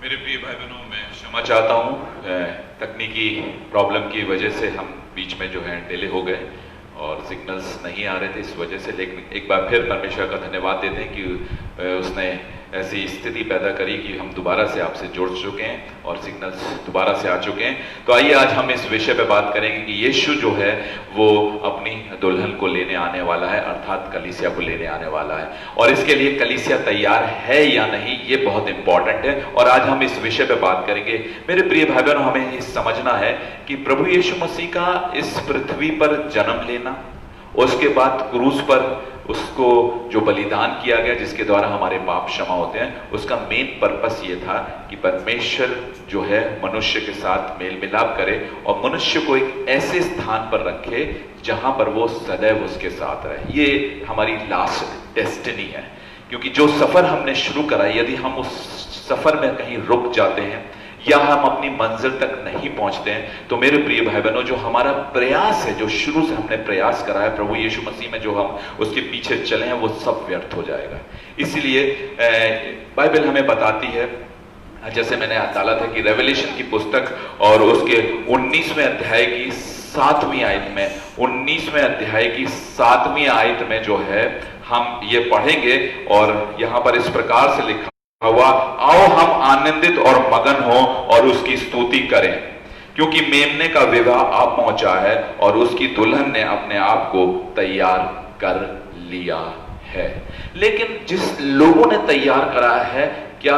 मेरे प्रिय भाई बहनों, मैं क्षमा चाहता हूँ। तकनीकी प्रॉब्लम की वजह से हम बीच में जो है डिले हो गए और सिग्नल्स नहीं आ रहे थे इस वजह से। लेकिन एक बार फिर परमेश्वर का धन्यवाद देते हैं कि उसने ऐसी स्थिति पैदा करी कि हम दोबारा से आपसे जुड़ चुके हैं और सिग्नल्स दोबारा से आ चुके हैं। तो आइए आज हम इस विषय पे बात करेंगे कि यीशु जो है वो अपनी दुल्हन को लेने आने वाला है, अर्थात कलीसिया को लेने आने वाला है। और इसके लिए कलीसिया तैयार है या नहीं, ये बहुत इंपॉर्टेंट है और आज हम इस विषय पे बात करेंगे। मेरे प्रिय भाई बहनों, हमें ये समझना है कि प्रभु यीशु मसीह का इस पृथ्वी पर जन्म लेना, उसके बाद क्रूस पर उसको जो बलिदान किया गया जिसके द्वारा हमारे पाप क्षमा होते हैं, उसका मेन पर्पस ये था कि परमेश्वर जो है मनुष्य के साथ मेल मिलाप करे और मनुष्य को एक ऐसे स्थान पर रखे जहां पर वो सदैव उसके साथ रहे। ये हमारी लास्ट डेस्टिनी है, क्योंकि जो सफर हमने शुरू करा, यदि हम उस सफर में कहीं रुक जाते हैं या हम अपनी मंजिल तक नहीं पहुंचते हैं, तो मेरे प्रिय भाई बहनों, जो हमारा प्रयास है, जो शुरू से हमने प्रयास करा है प्रभु यीशु मसीह में, जो हम उसके पीछे चले हैं, वो सब व्यर्थ हो जाएगा। इसलिए बाइबल हमें बताती है, जैसे मैंने डाला था कि रेवलेशन की पुस्तक और उसके 19वें अध्याय की 7वीं आयत में, 19वें अध्याय की 7वीं आयत में जो है हम ये पढ़ेंगे और यहां पर इस प्रकार से लिखा हुआ, आओ हम आनंदित और मगन हो और उसकी स्तुति करें, क्योंकि मेमने का विवाह आप पहुंचा है और उसकी दुल्हन ने अपने आप को तैयार कर लिया है। लेकिन जिस लोगों ने तैयार करा है, क्या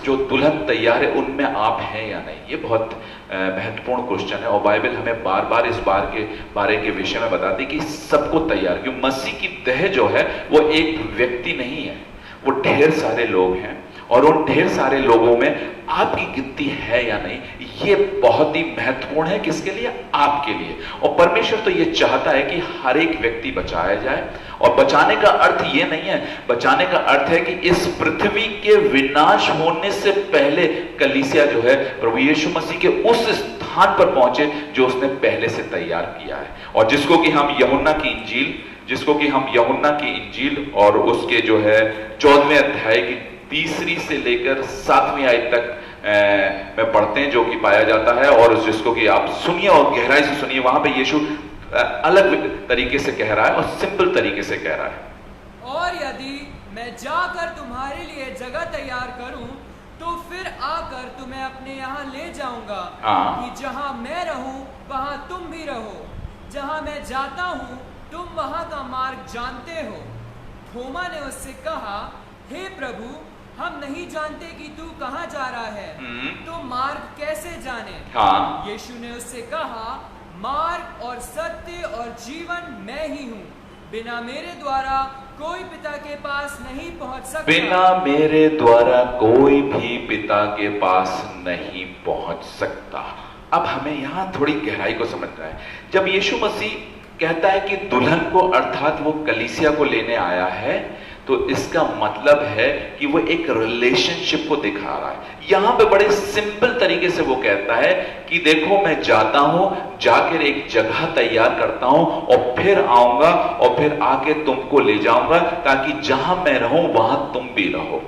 जो दुल्हन तैयार है उनमें आप हैं या नहीं, ये बहुत महत्वपूर्ण क्वेश्चन है। और बाइबल हमें बार बार इस बारे के विषय में बताती कि सबको तैयार, क्योंकि मसीह की देह जो है वो एक व्यक्ति नहीं है, वो ढेर सारे लोग हैं और उन ढेर सारे लोगों में आपकी गिनती है या नहीं, ये बहुत ही महत्वपूर्ण है। किसके लिए? आपके लिए। और परमेश्वर तो ये चाहता है कि हर एक व्यक्ति बचाया जाए। और बचाने का अर्थ ये नहीं है, बचाने का अर्थ है कि इस पृथ्वी के विनाश होने से पहले कलीसिया जो है प्रभु यीशु मसीह के उस स्थान पर पहुंचे जो उसने पहले से तैयार किया है, और जिसको कि हम यूहन्ना की इंजील और उसके जो है 14वें अध्याय की 3 से लेकर 7वीं आयत तक में पढ़ते हैं, जो कि पाया जाता है। और जिसको कि आप सुनिए और गहराई से सुनिए, वहां पे यीशु अलग तरीके से कह रहा है और सिंपल तरीके से कह रहा है। और यदि मैं जाकर तुम्हारे लिए जगह तैयार करूं, तो फिर आकर तुम्हें अपने यहाँ ले जाऊंगा, कि जहां मैं रहूं वहां तुम भी रहो। जहां मैं जाता हूं तुम वहां का मार्ग जानते हो। थोमा ने उससे कहा, हे प्रभु, हम नहीं जानते कि तू कहाँ जा रहा है, तो मार्ग कैसे जाने? यीशु ने उससे कहा, मार्ग और सत्य और जीवन मैं ही हूँ। बिना मेरे द्वारा कोई पिता के पास नहीं पहुंच सकता। बिना मेरे द्वारा कोई भी पिता के पास नहीं पहुंच सकता। अब हमें यहां थोड़ी गहराई को समझना है। जब यीशु मसीह कहता है कि दुल्हन को, अर्थात वो कलीसिया को लेने आया है, तो इसका मतलब है कि वो एक रिलेशनशिप को दिखा रहा है। यहां पे बड़े सिंपल तरीके से वो कहता है कि देखो, मैं जाता हूं, जाकर एक जगह तैयार करता हूं और फिर आऊंगा और फिर आके तुमको ले जाऊंगा, ताकि जहां मैं रहूं वहां तुम भी रहो।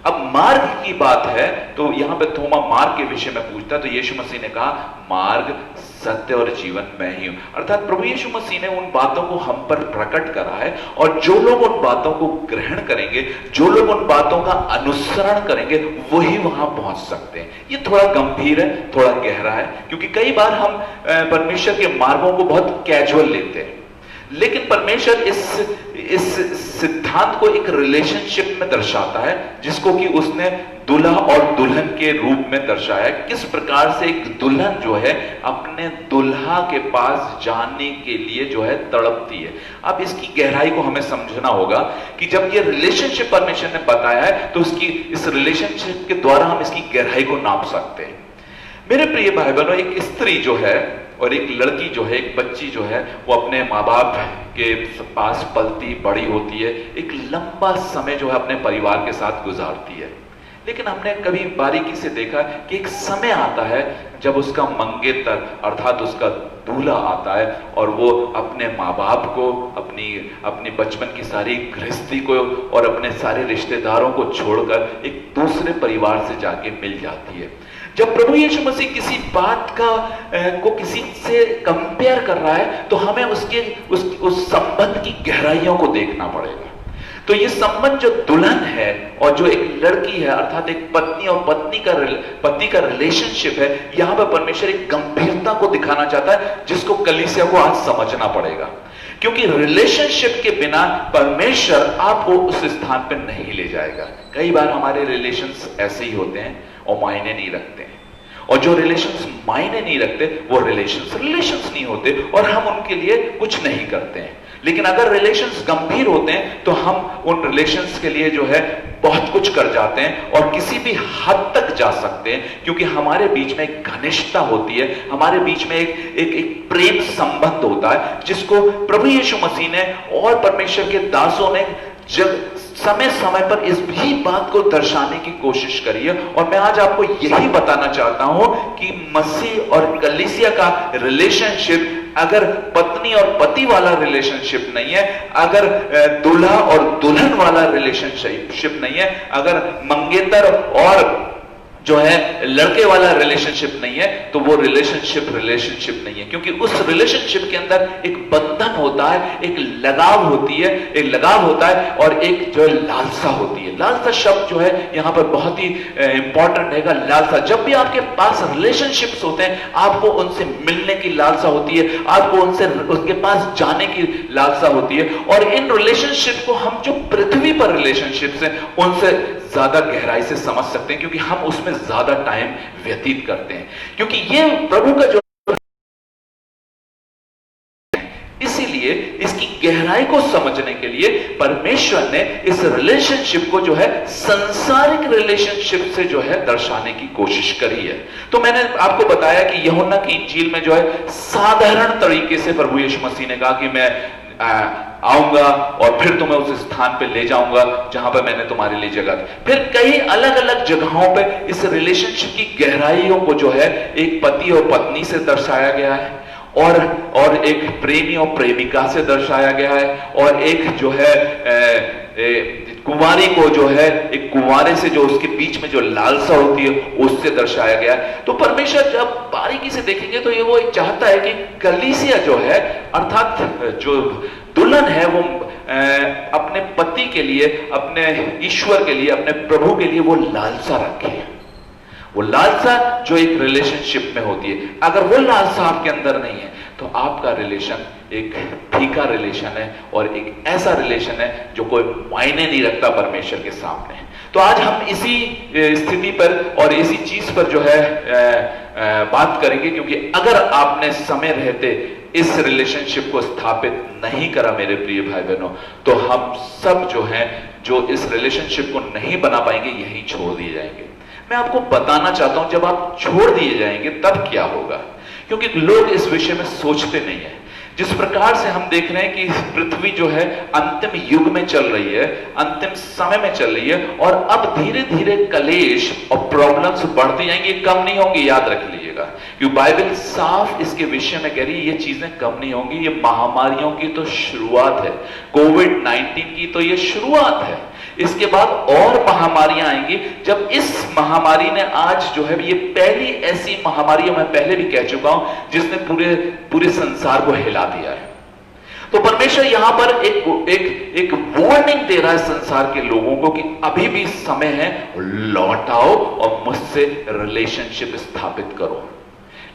अब मार्ग की बात है, तो यहां पे थोमा मार्ग के विषय में पूछता है, तो यीशु मसीह ने कहा, मार्ग, सत्य और जीवन मैं ही हूं। अर्थात प्रभु यीशु मसीह ने उन बातों को हम पर प्रकट करा है, और जो लोग उन बातों को ग्रहण करेंगे, जो लोग उन बातों का अनुसरण करेंगे, वही वहां पहुंच सकते हैं। ये थोड़ा गंभीर है, थोड़ा गहरा है, क्योंकि कई बार हम परमेश्वर के मार्गों को बहुत कैजुअल लेते हैं। लेकिन परमेश्वर इस सिद्धांत को एक रिलेशनशिप में दर्शाता है, जिसको कि उसने दूल्हा और दुल्हन के रूप में दर्शाया है। किस प्रकार से एक दुल्हन जो है अपने दुल्हा के पास जाने के लिए जो है तड़पती है। अब इसकी गहराई को हमें समझना होगा कि जब ये रिलेशनशिप परमेश्वर ने बताया है, तो इस रिलेशनशिप के द्वारा हम इसकी गहराई को नाप सकते हैं। मेरे प्रिय भाई बहनों, एक स्त्री जो है और एक लड़की जो है, एक बच्ची जो है, वो अपने माँ बाप के पास पलती बड़ी होती है, एक लंबा समय जो है अपने परिवार के साथ गुजारती है। लेकिन हमने कभी बारीकी से देखा कि एक समय आता है जब उसका मंगेतर अर्थात उसका दूल्हा आता है और वो अपने माँ बाप को, अपनी बचपन की सारी गृहस्थी को और अपने सारे रिश्तेदारों को छोड़कर एक दूसरे परिवार से जाके मिल जाती है। जब प्रभु यीशु मसीह किसी बात को किसी से कंपेयर कर रहा है तो हमें उस संबंध की गहराइयों को देखना पड़ेगा। तो ये संबंध जो दुल्हन है और जो एक लड़की है अर्थात एक पत्नी और पति का रिलेशनशिप है, यहां पर परमेश्वर एक गंभीरता को दिखाना चाहता है जिसको कलीसिया को आज समझना पड़ेगा। क्योंकि रिलेशनशिप के बिना परमेश्वर आपको उस स्थान पर नहीं ले जाएगा। कई बार हमारे रिलेशंस ऐसे ही होते हैं और मायने नहीं रखते हैं, और जो रिलेशंस मायने नहीं रखते वो रिलेशंस नहीं होते और हम उनके लिए कुछ नहीं करते हैं। लेकिन अगर रिलेशंस गंभीर होते हैं तो हम उन रिलेशंस के लिए जो है बहुत कुछ कर जाते हैं और किसी भी हद तक जा सकते हैं, क्योंकि हमारे बीच में एक घनिष्ठता होती है, हमारे बीच में एक प्रेम संबंध होता है जिसको प्रभु यीशु मसीह ने और परमेश्वर के दासों ने जब समय समय पर इस भी बात को दर्शाने की कोशिश करी है। और मैं आज आपको यही बताना चाहता हूं कि मसीह और कलीसिया का रिलेशनशिप अगर पत्नी और पति वाला रिलेशनशिप नहीं है, अगर दूल्हा और दुल्हन वाला रिलेशनशिप नहीं है, अगर मंगेतर और जो है लड़के वाला रिलेशनशिप नहीं है, तो वो रिलेशनशिप नहीं है। क्योंकि उस रिलेशनशिप के अंदर एक बंधन होता है, एक लगाव होता है और एक जो है लालसा होती है। लालसा शब्द जो है यहां पर बहुत ही इंपॉर्टेंट रहेगा। लालसा, जब भी आपके पास रिलेशनशिप्स होते हैं आपको उनसे मिलने की लालसा होती है, आपको उनके पास जाने की लालसा होती है। और इन रिलेशनशिप को हम जो पृथ्वी पर रिलेशनशिप्स हैं उनसे ज्यादा गहराई से समझ सकते हैं, क्योंकि हम उसमें ज्यादा टाइम व्यतीत करते हैं। क्योंकि ये प्रभु का जो, इसीलिए इसकी गहराई को समझने के लिए परमेश्वर ने इस रिलेशनशिप को जो है संसारिक रिलेशनशिप से जो है दर्शाने की कोशिश करी है। तो मैंने आपको बताया कि यूहन्ना की इंजील में जो है साधारण तरीके से प्रभु यीशु मसीह ने कहा कि मैं आऊंगा और फिर तुम्हें उस स्थान पे ले जाऊंगा जहां पर मैंने तुम्हारे लिए जगह दी। फिर कई अलग अलग जगहों पे इस रिलेशनशिप की गहराइयों को जो है एक पति और पत्नी से दर्शाया गया है, और एक प्रेमी और प्रेमिका से दर्शाया गया है, और एक जो है कुंवारी को जो है एक कुंवारे से जो उसके बीच में जो लालसा होती है उससे दर्शाया गया है। तो परमेश्वर जब बारीकी से देखेंगे तो ये वो एक चाहता है कि कलीसिया जो है अर्थात जो दुल्हन है वो अपने पति के लिए, अपने ईश्वर के लिए, अपने प्रभु के लिए वो लालसा रखे। वो लालसा जो एक रिलेशनशिप में होती है, अगर वो लालसा आपके अंदर नहीं है तो आपका रिलेशन एक फीका रिलेशन है और एक ऐसा रिलेशन है जो कोई मायने नहीं रखता परमेश्वर के सामने। तो आज हम इसी स्थिति पर और इसी चीज पर जो है बात करेंगे, क्योंकि अगर आपने समय रहते इस रिलेशनशिप को स्थापित नहीं करा मेरे प्रिय भाई बहनों, तो हम सब जो हैं जो इस रिलेशनशिप को नहीं बना पाएंगे, यहीं छोड़ दिए जाएंगे। मैं आपको बताना चाहता हूं जब आप छोड़ दिए जाएंगे तब क्या होगा, क्योंकि लोग इस विषय में सोचते नहीं है। जिस प्रकार से हम देख रहे हैं कि पृथ्वी जो है अंतिम युग में चल रही है, अंतिम समय में चल रही है, और अब धीरे धीरे कलेश और प्रॉब्लम्स बढ़ती जाएंगी, कम नहीं होंगी, याद रख लीजिएगा। क्योंकि बाइबल साफ इसके विषय में कह रही है ये चीजें कम नहीं होंगी। ये महामारियों की तो शुरुआत है, कोविड-19 की तो ये शुरुआत है। इसके बाद और महामारियां आएंगी। जब इस महामारी ने आज जो है ये पहली ऐसी महामारी, मैं पहले भी कह चुका हूं, जिसने पूरे संसार को हिला दिया है। तो परमेश्वर यहां पर एक वार्निंग दे रहा है संसार के लोगों को कि अभी भी समय है, लौट आओ और मुझसे रिलेशनशिप स्थापित करो।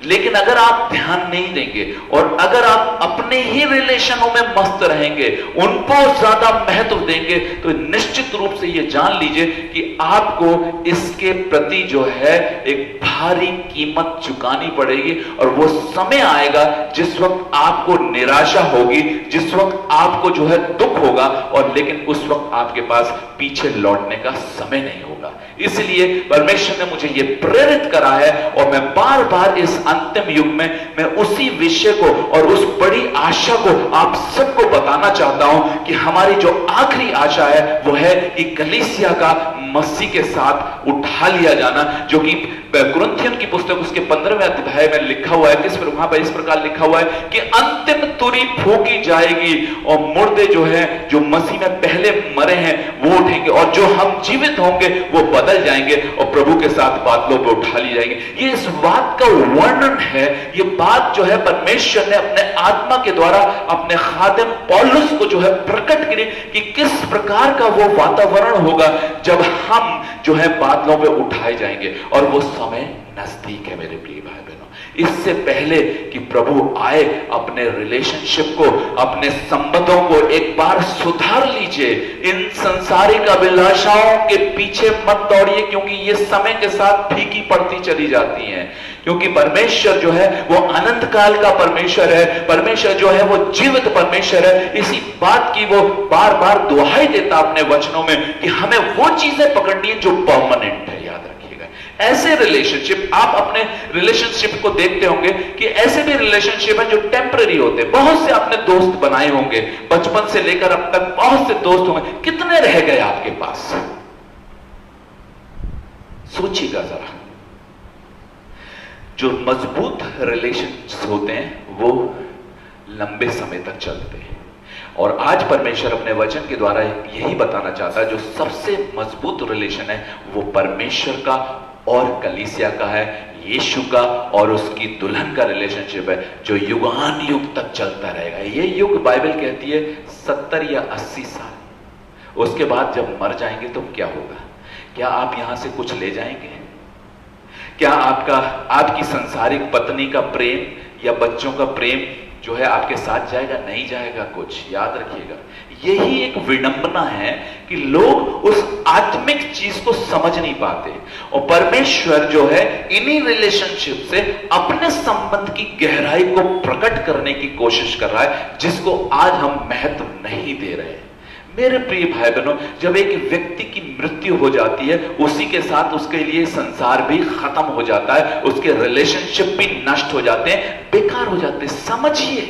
लेकिन अगर आप ध्यान नहीं देंगे और अगर आप अपने ही रिलेशनों में मस्त रहेंगे, उनको ज्यादा महत्व देंगे, तो निश्चित रूप से ये जान लीजिए कि आपको इसके प्रति जो है एक भारी कीमत चुकानी पड़ेगी। और वो समय आएगा जिस वक्त आपको निराशा होगी, जिस वक्त आपको जो है दुख होगा, और लेकिन उस वक्त आपके पास पीछे लौटने का समय नहीं होगा। इसलिए परमेश्वर ने मुझे ये प्रेरित करा है, और मैं बार बार इस अंतिम युग में मैं उसी विषय को और उस बड़ी आशा को आप सबको बताना चाहता हूं कि हमारी जो आखिरी आशा है वो है कि कलीसिया का मसीह के साथ उठा लिया जाना, जो कि कुरिन्थियन की पुस्तक उसके 15वें अध्याय में लिखा हुआ है। वहां पर इस प्रकार लिखा हुआ है कि अंतिम तुरी फूंकी जाएगी और मुर्दे जो है, जो मसीह में पहले मरे हैं वो उठेंगे, और जो हम जीवित होंगे वो बदल जाएंगे और प्रभु के साथ बादलों पर उठा लिए जाएंगे। ये इस बात का वर्णन है, ये बात जो है परमेश्वर ने अपने आत्मा के द्वारा अपने खादिम पौलुस को जो है प्रकट करी कि किस प्रकार का वो वातावरण होगा जब हम जो है बादलों पे उठाए जाएंगे। और वो समय नजदीक है मेरे प्रिय भाई बहनों। इससे पहले कि प्रभु आए, अपने रिलेशनशिप को, अपने संबंधों को एक बार सुधार लीजिए। इन संसारिक अभिलाषाओं के पीछे मत दौड़िए, क्योंकि ये समय के साथ फीकी पड़ती चली जाती हैं। क्योंकि परमेश्वर जो है वो अनंत काल का परमेश्वर है, परमेश्वर जो है वो जीवित परमेश्वर है। इसी बात की वो बार बार दुहाई देता अपने वचनों में कि हमें वो चीजें पकड़नी है जो परमानेंट है। याद रखिएगा, ऐसे रिलेशनशिप, आप अपने रिलेशनशिप को देखते होंगे कि ऐसे भी रिलेशनशिप है जो टेम्पररी होते हैं। बहुत से आपने दोस्त बनाए होंगे, बचपन से लेकर अब तक बहुत से दोस्त होंगे, कितने रह गए आपके पास? सोचिएगा जरा। जो मजबूत रिलेशंस होते हैं वो लंबे समय तक चलते हैं। और आज परमेश्वर अपने वचन के द्वारा यही बताना चाहता है, जो सबसे मजबूत रिलेशन है वो परमेश्वर का और कलीसिया का है, यीशु का और उसकी दुल्हन का रिलेशनशिप है, जो युगान युग तक चलता रहेगा। ये युग बाइबल कहती है 70 या 80 साल। उसके बाद जब मर जाएंगे तो क्या होगा? क्या आप यहां से कुछ ले जाएंगे? क्या आपकी संसारिक पत्नी का प्रेम या बच्चों का प्रेम जो है आपके साथ जाएगा? नहीं जाएगा कुछ। याद रखिएगा, यही एक विडंबना है कि लोग उस आत्मिक चीज को समझ नहीं पाते, और परमेश्वर जो है इन्हीं रिलेशनशिप से अपने संबंध की गहराई को प्रकट करने की कोशिश कर रहा है, जिसको आज हम महत्व नहीं दे रहे हैं। मेरे प्रिय भाई बहनों, जब एक व्यक्ति की मृत्यु हो जाती है, उसी के साथ उसके लिए संसार भी खत्म हो जाता है, उसके रिलेशनशिप भी नष्ट हो जाते हैं, बेकार हो जाते हैं। समझिए,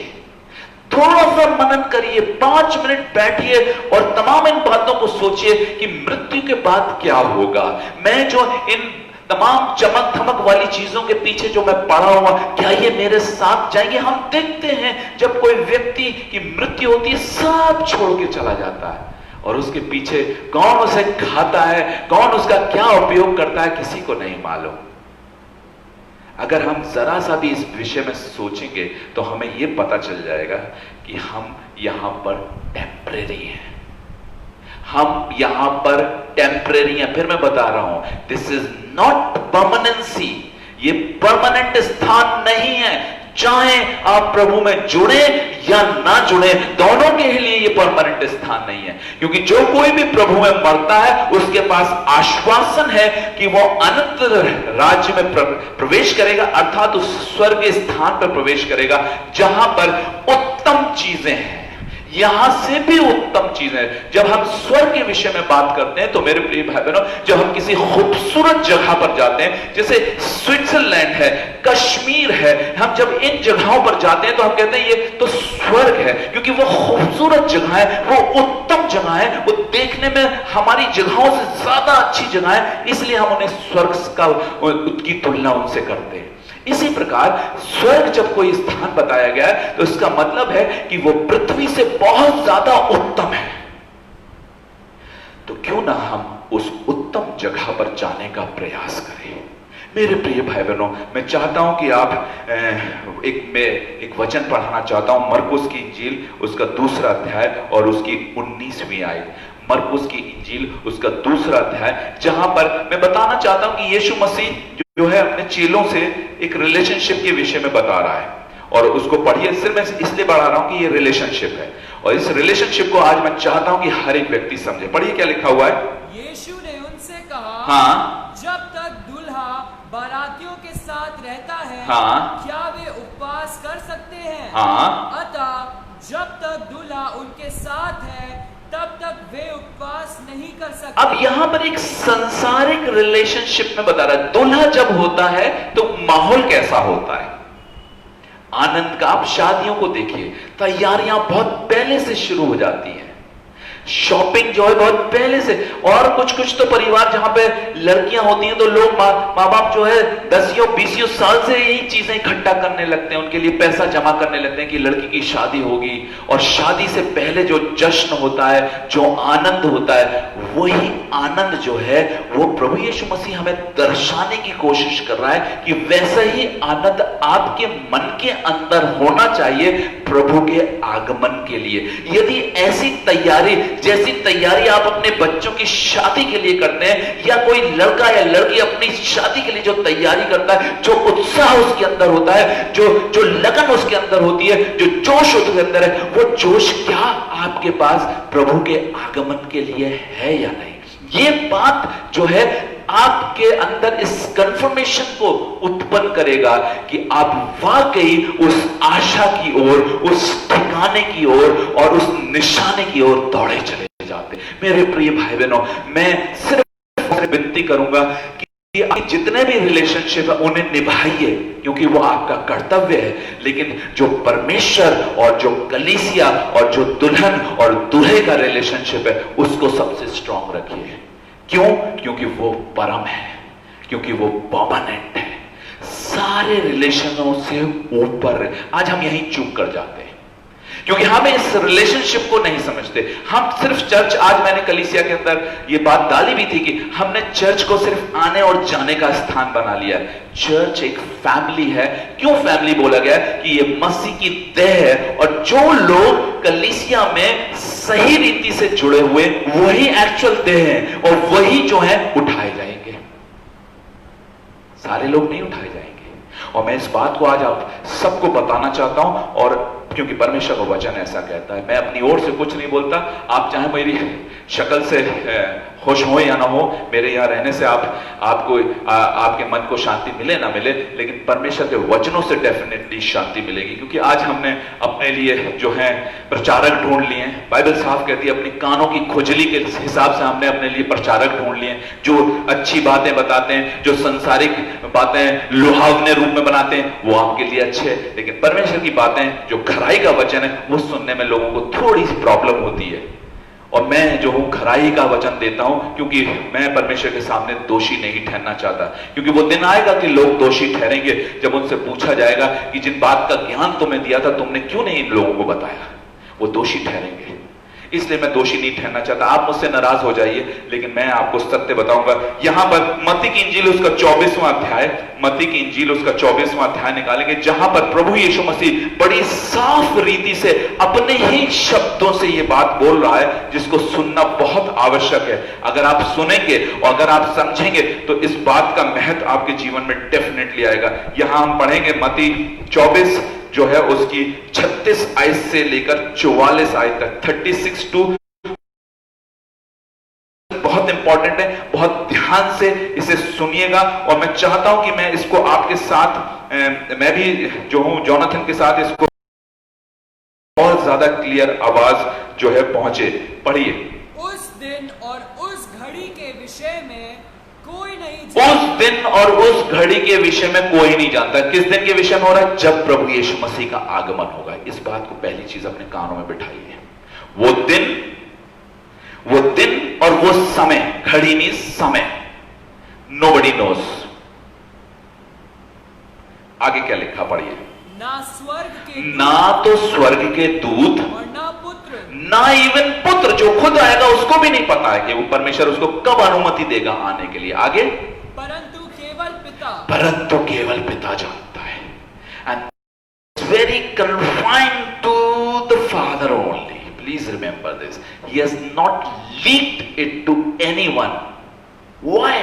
थोड़ा सा मनन करिए, 5 मिनट बैठिए और तमाम इन बातों को सोचिए कि मृत्यु के बाद क्या होगा। मैं जो इन तमाम चमक धमक वाली चीजों के पीछे जो मैं पड़ा हुआ, क्या ये मेरे साथ जाएंगे? हम देखते हैं जब कोई व्यक्ति की मृत्यु होती है, सब छोड़ के चला जाता है, और उसके पीछे कौन उसे खाता है, कौन उसका क्या उपयोग करता है, किसी को नहीं मालूम। अगर हम जरा सा भी इस विषय में सोचेंगे तो हमें यह पता चल जाएगा कि हम यहां पर टेम्परेरी हैं, हम यहां पर टेम्परेरी हैं। फिर मैं बता रहा हूं, दिस इज नॉट परमानेंसी। ये परमानेंट स्थान नहीं है। चाहे आप प्रभु में जुड़े या ना जुड़े, दोनों के लिए ये परमानेंट स्थान नहीं है। क्योंकि जो कोई भी प्रभु में मरता है, उसके पास आश्वासन है कि वो अनंत राज्य में प्रवेश करेगा, अर्थात उस स्वर्ग स्थान पर प्रवेश करेगा जहां पर उत्तम चीजें हैं, यहां से भी उत्तम चीजें। जब हम स्वर्ग के विषय में बात करते हैं तो मेरे प्रिय भाई बहनों, जब हम किसी खूबसूरत जगह पर जाते हैं, जैसे स्विट्जरलैंड है, कश्मीर है, हम जब इन जगहों पर जाते हैं तो हम कहते हैं ये तो स्वर्ग है, क्योंकि वो खूबसूरत जगह है, वो उत्तम जगह है, वो देखने में हमारी जगहों से ज्यादा अच्छी जगह है, इसलिए हम उन्हें स्वर्ग की तुलना उनसे करते हैं। इसी प्रकार स्वर्ग जब कोई स्थान बताया गया है तो इसका मतलब है कि वो पृथ्वी से बहुत ज्यादा उत्तम है। तो क्यों ना हम उस उत्तम जगह पर जाने का प्रयास करें। मेरे प्रिय भाई बहनों, मैं चाहता हूं कि आप एक वचन पढ़ाना चाहता हूं, मरकुस की इंजील उसका 2रा अध्याय और उसकी 19वीं आयत। मरकुस की इंजील उसका 2रा अध्याय, जहां पर मैं बताना चाहता हूं कि यीशु मसीह जो है अपने चेलों से एक रिलेशनशिप के विषय में बता रहा है, और उसको पढ़िए। सिर्फ मैं इसलिए बढ़ा रहा हूं कि ये रिलेशनशिप है, और इस रिलेशनशिप को आज मैं चाहता हूं कि हर एक व्यक्ति समझे। पढ़िए क्या लिखा हुआ है। यीशु ने उनसे कहा, हाँ, जब तक दूल्हा बारातियों के साथ रहता है, हाँ, क्या वे उपवास कर सकते हैं? हाँ, अतः जब तक दूल्हा उनके साथ है तब तक वे उपवास नहीं कर सकते। अब यहां पर एक संसारिक रिलेशनशिप में बता रहा है, दूल्हा जब होता है तो माहौल कैसा होता है, आनंद का। आप शादियों को देखिए, तैयारियां बहुत पहले से शुरू हो जाती हैं। शॉपिंग जो है बहुत पहले से, और कुछ कुछ तो परिवार जहां पे लड़कियां होती हैं तो लोग माँ बाप जो है 10-20 साल से यही चीजें इकट्ठा करने लगते हैं, उनके लिए पैसा जमा करने लगते हैं कि लड़की की शादी होगी। और शादी से पहले जो जश्न होता है, जो आनंद होता है, वही आनंद जो है वो प्रभु यीशु मसीह हमें दर्शाने की कोशिश कर रहा है कि वैसा ही आनंद आपके मन के अंदर होना चाहिए प्रभु के आगमन के लिए। यदि ऐसी तैयारी, जैसी तैयारी आप अपने बच्चों की शादी के लिए करते हैं, या कोई लड़का या लड़की अपनी शादी के लिए जो तैयारी करता है, जो उत्साह उसके अंदर होता है, जो लगन उसके अंदर होती है, जो जोश उसके अंदर है, वो जोश क्या आपके पास प्रभु के आगमन के लिए है या नहीं? ये बात जो है आपके अंदर इस कंफर्मेशन को उत्पन्न करेगा कि आप वाकई उस आशा की ओर, उस ठिकाने की ओर और उस निशाने की ओर दौड़े चले जाते। मेरे प्रिय भाई बहनों, मैं सिर्फ विनती करूंगा कि आप जितने भी रिलेशनशिप है उन्हें निभाइए, क्योंकि वो आपका कर्तव्य है। लेकिन जो परमेश्वर और जो कलीसिया और जो दुल्हन और दूल्हे का रिलेशनशिप है, उसको सबसे स्ट्रांग रखिए। क्यों? क्योंकि वो परम है, क्योंकि वो परमानेंट है, सारे रिलेशनों से ऊपर है। आज हम यहीं चूक कर जाते हैं क्योंकि हम इस रिलेशनशिप को नहीं समझते। हम सिर्फ चर्च, आज मैंने कलीसिया के अंदर ये बात डाली भी थी कि हमने चर्च को सिर्फ आने और जाने का स्थान बना लिया है। चर्च एक फैमिली है। क्यों फैमिली बोला गया? कि ये मसीह की देह है, और जो लोग कलीसिया में सही रीति से जुड़े हुए, वही एक्चुअल देह है, और वही जो है उठाए जाएंगे। सारे लोग नहीं उठाए जाएंगे। और मैं इस बात को आज आप सबको बताना चाहता हूं, और क्योंकि परमेश्वर का वचन ऐसा कहता है। मैं अपनी ओर से कुछ नहीं बोलता। आप चाहे मेरी शक्ल से खुश हो या ना हो, मेरे यहां रहने से आपको आपके मन को शांति मिले ना मिले, लेकिन परमेश्वर के वचनों से डेफिनेटली शांति मिलेगी। क्योंकि आज हमने अपने लिए जो है प्रचारक ढूंढ लिए हैं। बाइबल साफ कहती है अपनी कानों की खुजली के हिसाब से हमने अपने लिए प्रचारक ढूंढ लिए हैं, जो अच्छी बातें बताते हैं, जो संसारिक बातें लुभावने रूप में बनाते हैं, वो आपके लिए अच्छे हैं। लेकिन परमेश्वर की बातें, जो खराई का वचन है, वो सुनने में लोगों को थोड़ी सी प्रॉब्लम होती है। और मैं जो हूं खराई का वचन देता हूं, क्योंकि मैं परमेश्वर के सामने दोषी नहीं ठहरना चाहता। क्योंकि वो दिन आएगा कि लोग दोषी ठहरेंगे, जब उनसे पूछा जाएगा कि जिन बात का ज्ञान तुम्हें दिया था, तुमने क्यों नहीं इन लोगों को बताया। वो दोषी ठहरेंगे। इसलिए मैं दोषी नहीं ठहरना चाहता। आप मुझसे नाराज हो जाइए, लेकिन मैं आपको सत्य बताऊंगा। यहां पर मत्ती की इंजील उसका 24वां अध्याय, मत्ती की इंजील उसका 24वां अध्याय निकालेंगे, जहां पर प्रभु यीशु मसीह बड़ी साफ रीति से अपने ही शब्दों से यह बात बोल रहा है, जिसको सुनना बहुत आवश्यक है। अगर आप सुनेंगे और अगर आप समझेंगे, तो इस बात का महत्व आपके जीवन में डेफिनेटली आएगा। यहां हम पढ़ेंगे मत्ती 24 जो है उसकी 36 आयत से लेकर 44 आयत तक, 36 टू, बहुत इंपॉर्टेंट है। बहुत ध्यान से इसे सुनिएगा। और मैं चाहता हूं कि मैं इसको आपके साथ, मैं भी जो हूं जोनाथन के साथ, इसको और ज्यादा क्लियर आवाज जो है पहुंचे। पढ़िए। उस दिन और उस घड़ी के विषय में कोई नहीं उस दिन और उस घड़ी के विषय में कोई नहीं जानता। किस दिन के विषय में हो रहा है? जब प्रभु यीशु मसीह का आगमन होगा। इस बात को पहली चीज अपने कानों में बिठाइए। वो दिन और वो समय, घड़ी नहीं समय, नोबडी नोस। आगे क्या लिखा? पढ़िए। ना तो स्वर्ग के दूत और ना पुत्र, ना इवन पुत्र, जो खुद आएगा उसको भी नहीं पता है कि वो परमेश्वर उसको कब अनुमति देगा आने के लिए। आगे, परंतु केवल पिता जानता है। And it's very confined to the father only. Please remember this. He has not leaked it to anyone. Why?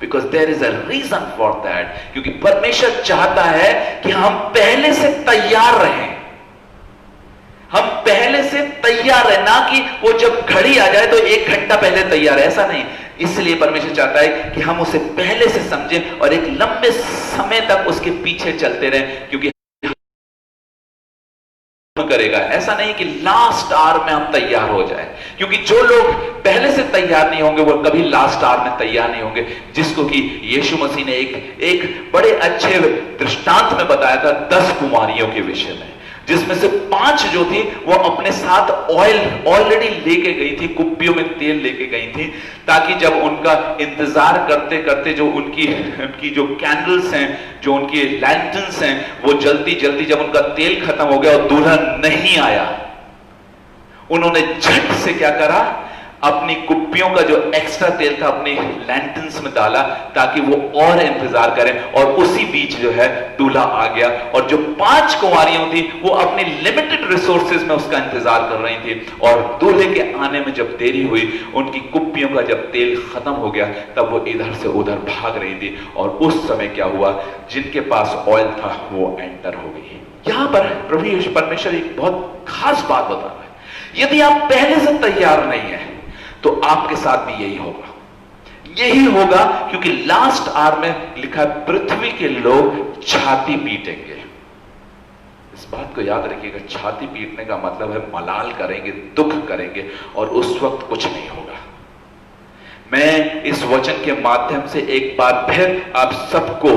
Because there is a reason for that. क्योंकि परमेश्वर चाहता है कि हम पहले से तैयार रहें। हम पहले से तैयार है, ना कि वो जब घड़ी आ जाए तो 1 घंटा पहले तैयार है, ऐसा नहीं। इसलिए परमेश्वर चाहता है कि हम उसे पहले से समझें और एक लंबे समय तक उसके पीछे चलते रहें। क्योंकि करेगा, ऐसा नहीं कि लास्ट आवर में हम तैयार हो जाए। क्योंकि जो लोग पहले से तैयार नहीं होंगे, वो कभी लास्ट आवर में तैयार नहीं होंगे। जिसको कि यीशु मसीह ने एक बड़े अच्छे दृष्टांत में बताया था 10 कुमारियों के विषय में। जिसमें से 5 जो थी वो अपने साथ ऑयल ऑलरेडी लेके गई थी, कुप्पियों में तेल लेके गई थी, ताकि जब उनका इंतजार करते करते जो उनकी जो कैंडल्स हैं, जो उनकी लैंटर्न्स हैं, वो जल्दी जल्दी जब उनका तेल खत्म हो गया और दुल्हन नहीं आया, उन्होंने झट से क्या करा, अपनी कुप्पियों का जो एक्स्ट्रा तेल था अपनी लैंटर्न्स में डाला, ताकि वो और इंतजार करें। और उसी बीच जो है दूल्हा आ गया, और जो 5 कुंवारियां थी वो अपनी लिमिटेड रिसोर्सेज में उसका इंतजार कर रही थी, और दूल्हे के आने में जब देरी हुई, उनकी कुप्पियों का जब तेल खत्म हो गया, तब वो इधर से उधर भाग रही थी। और उस समय क्या हुआ, जिनके पास ऑयल था वो एंटर हो गई। यहां पर प्रभु यीशु परमेश्वर एक बहुत खास बात बता रहा है, यदि आप पहले से तैयार नहीं है तो आपके साथ भी यही होगा, यही होगा, क्योंकि लास्ट आवर में लिखा है पृथ्वी के लोग छाती पीटेंगे। इस बात को याद रखिएगा, छाती पीटने का मतलब है मलाल करेंगे, दुख करेंगे, और उस वक्त कुछ नहीं होगा। मैं इस वचन के माध्यम से एक बार फिर आप सबको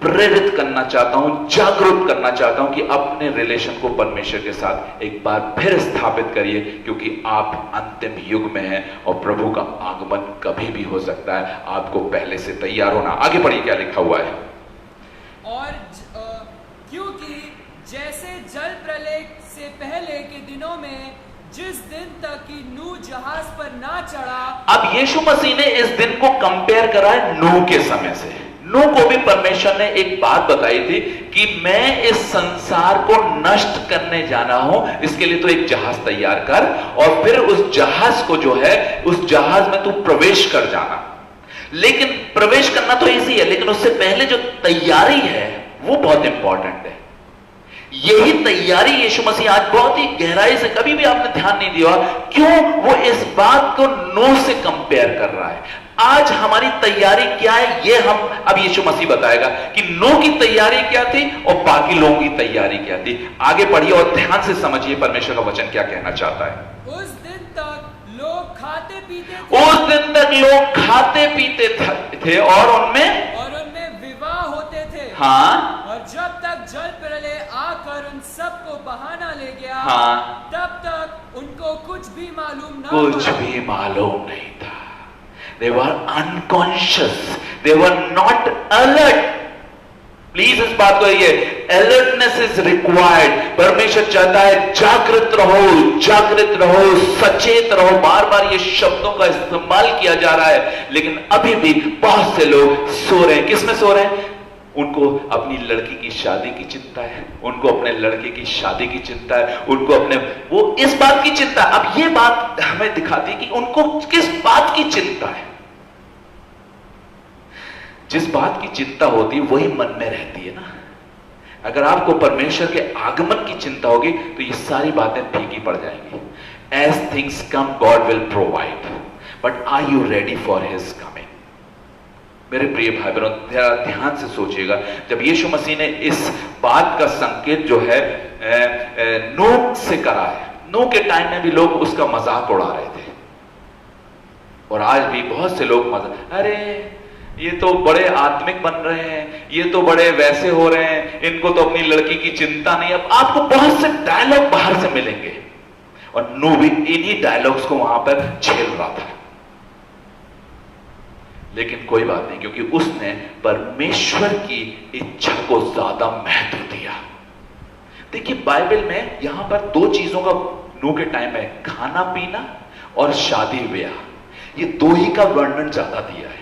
प्रेरित करना चाहता हूं, जागरूक करना चाहता हूं कि अपने रिलेशन को परमेश्वर के साथ एक बार फिर स्थापित करिए, क्योंकि आप अंतिम युग में हैं और प्रभु का आगमन कभी भी हो सकता है। आपको पहले से तैयार होना। आगे पढ़िए क्या लिखा हुआ है। और क्योंकि जैसे जल प्रलय से पहले के दिनों में जिस दिन तक कि नूह जहाज पर ना चढ़ा, अब यीशु मसीह ने इस दिन को कंपेयर करा है नूह के समय से। नूह को भी परमेश्वर ने एक बात बताई थी कि मैं इस संसार को नष्ट करने जाना हूं, इसके लिए तो एक जहाज तैयार कर, और फिर उस जहाज को जो है, उस जहाज में तू प्रवेश कर जाना। लेकिन प्रवेश करना तो इजी है, लेकिन उससे पहले जो तैयारी है वो बहुत इंपॉर्टेंट है। यही तैयारी यीशु मसीह आज बहुत ही गहराई से, कभी भी आपने ध्यान नहीं दिया क्यों वो इस बात को नूह से कंपेयर कर रहा है। आज हमारी तैयारी क्या है ये हम अब यीशु मसीह बताएगा कि नूह की तैयारी क्या थी और बाकी लोगों की तैयारी क्या थी। आगे पढ़िए और ध्यान से समझिए परमेश्वर का वचन क्या कहना चाहता है। उस दिन तक लोग खाते पीते थे, उस दिन तक लोग खाते पीते थे और उनमें विवाह होते थे। हाँ, और जब तक जल प्रलय आकर उन सबको बहाना ले गया, हाँ, तब तक उनको कुछ भी मालूम नहीं था। They were unconscious. They were not alert. Please इस बात को ये alertness is required. परमेश्वर चाहता है जागृत रहो, सचेत रहो। बार बार ये शब्दों का इस्तेमाल किया जा रहा है, लेकिन अभी भी बहुत से लोग सो रहे हैं। किसमें सो रहे हैं? उनको अपनी लड़की की शादी की चिंता है, उनको अपने लड़के की शादी की चिंता है, उनको अपने वो इस बात की चिंता। अब ये बात हमें दिखाती है कि उनको किस बात की चिंता है। जिस बात की चिंता होती है वही मन में रहती है ना। अगर आपको परमेश्वर के आगमन की चिंता होगी तो ये सारी बातें फीकी पड़ जाएंगी। As things come, God will provide. But are you ready for His coming? मेरे प्रिय भाई बहनों, ध्यान से सोचिएगा। जब यीशु मसीह ने इस बात का संकेत जो है नूह से करा है, नूह के टाइम में भी लोग उसका मजाक उड़ा रहे थे, और आज भी बहुत से लोग मजाक, अरे ये तो बड़े आत्मिक बन रहे हैं, ये तो बड़े वैसे हो रहे हैं, इनको तो अपनी लड़की की चिंता नहीं। अब आपको बहुत से डायलॉग बाहर से मिलेंगे, और नूह भी इन्हीं डायलॉग्स को वहां पर झेल रहा था। लेकिन कोई बात नहीं, क्योंकि उसने परमेश्वर की इच्छा को ज्यादा महत्व दिया। देखिए बाइबल में यहां पर 2 चीजों का नूह के टाइम में, खाना पीना और शादी ब्याह, ये 2 ही का वर्णन ज्यादा दिया है।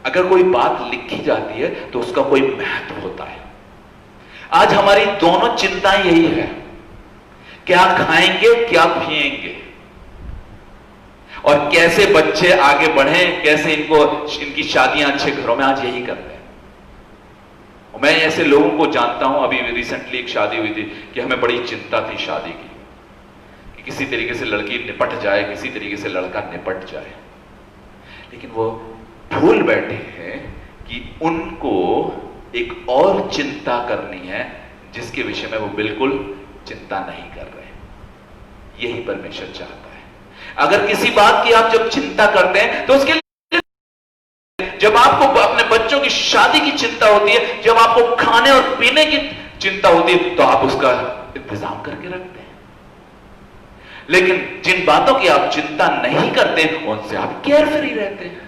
अगर कोई बात लिखी जाती है तो उसका कोई महत्व होता है। आज हमारी दोनों चिंताएं यही है, क्या खाएंगे, क्या पिएंगे, और कैसे बच्चे आगे बढ़े, कैसे इनकी शादियां अच्छे घरों में। आज यही करते हैं। और मैं ऐसे लोगों को जानता हूं, अभी रिसेंटली एक शादी हुई थी कि हमें बड़ी चिंता थी शादी की, कि किसी तरीके से लड़की निपट जाए, किसी तरीके से लड़का निपट जाए। लेकिन वो भूल बैठे हैं कि उनको एक और चिंता करनी है जिसके विषय में वो बिल्कुल चिंता नहीं कर रहे। यही परमेश्वर चाहता है। अगर किसी बात की आप जब चिंता करते हैं तो उसके लिए, जब आपको अपने बच्चों की शादी की चिंता होती है, जब आपको खाने और पीने की चिंता होती है तो आप उसका इंतजाम करके रखते हैं। लेकिन जिन बातों की आप चिंता नहीं करते उनसे आप केयर फ्री रहते हैं।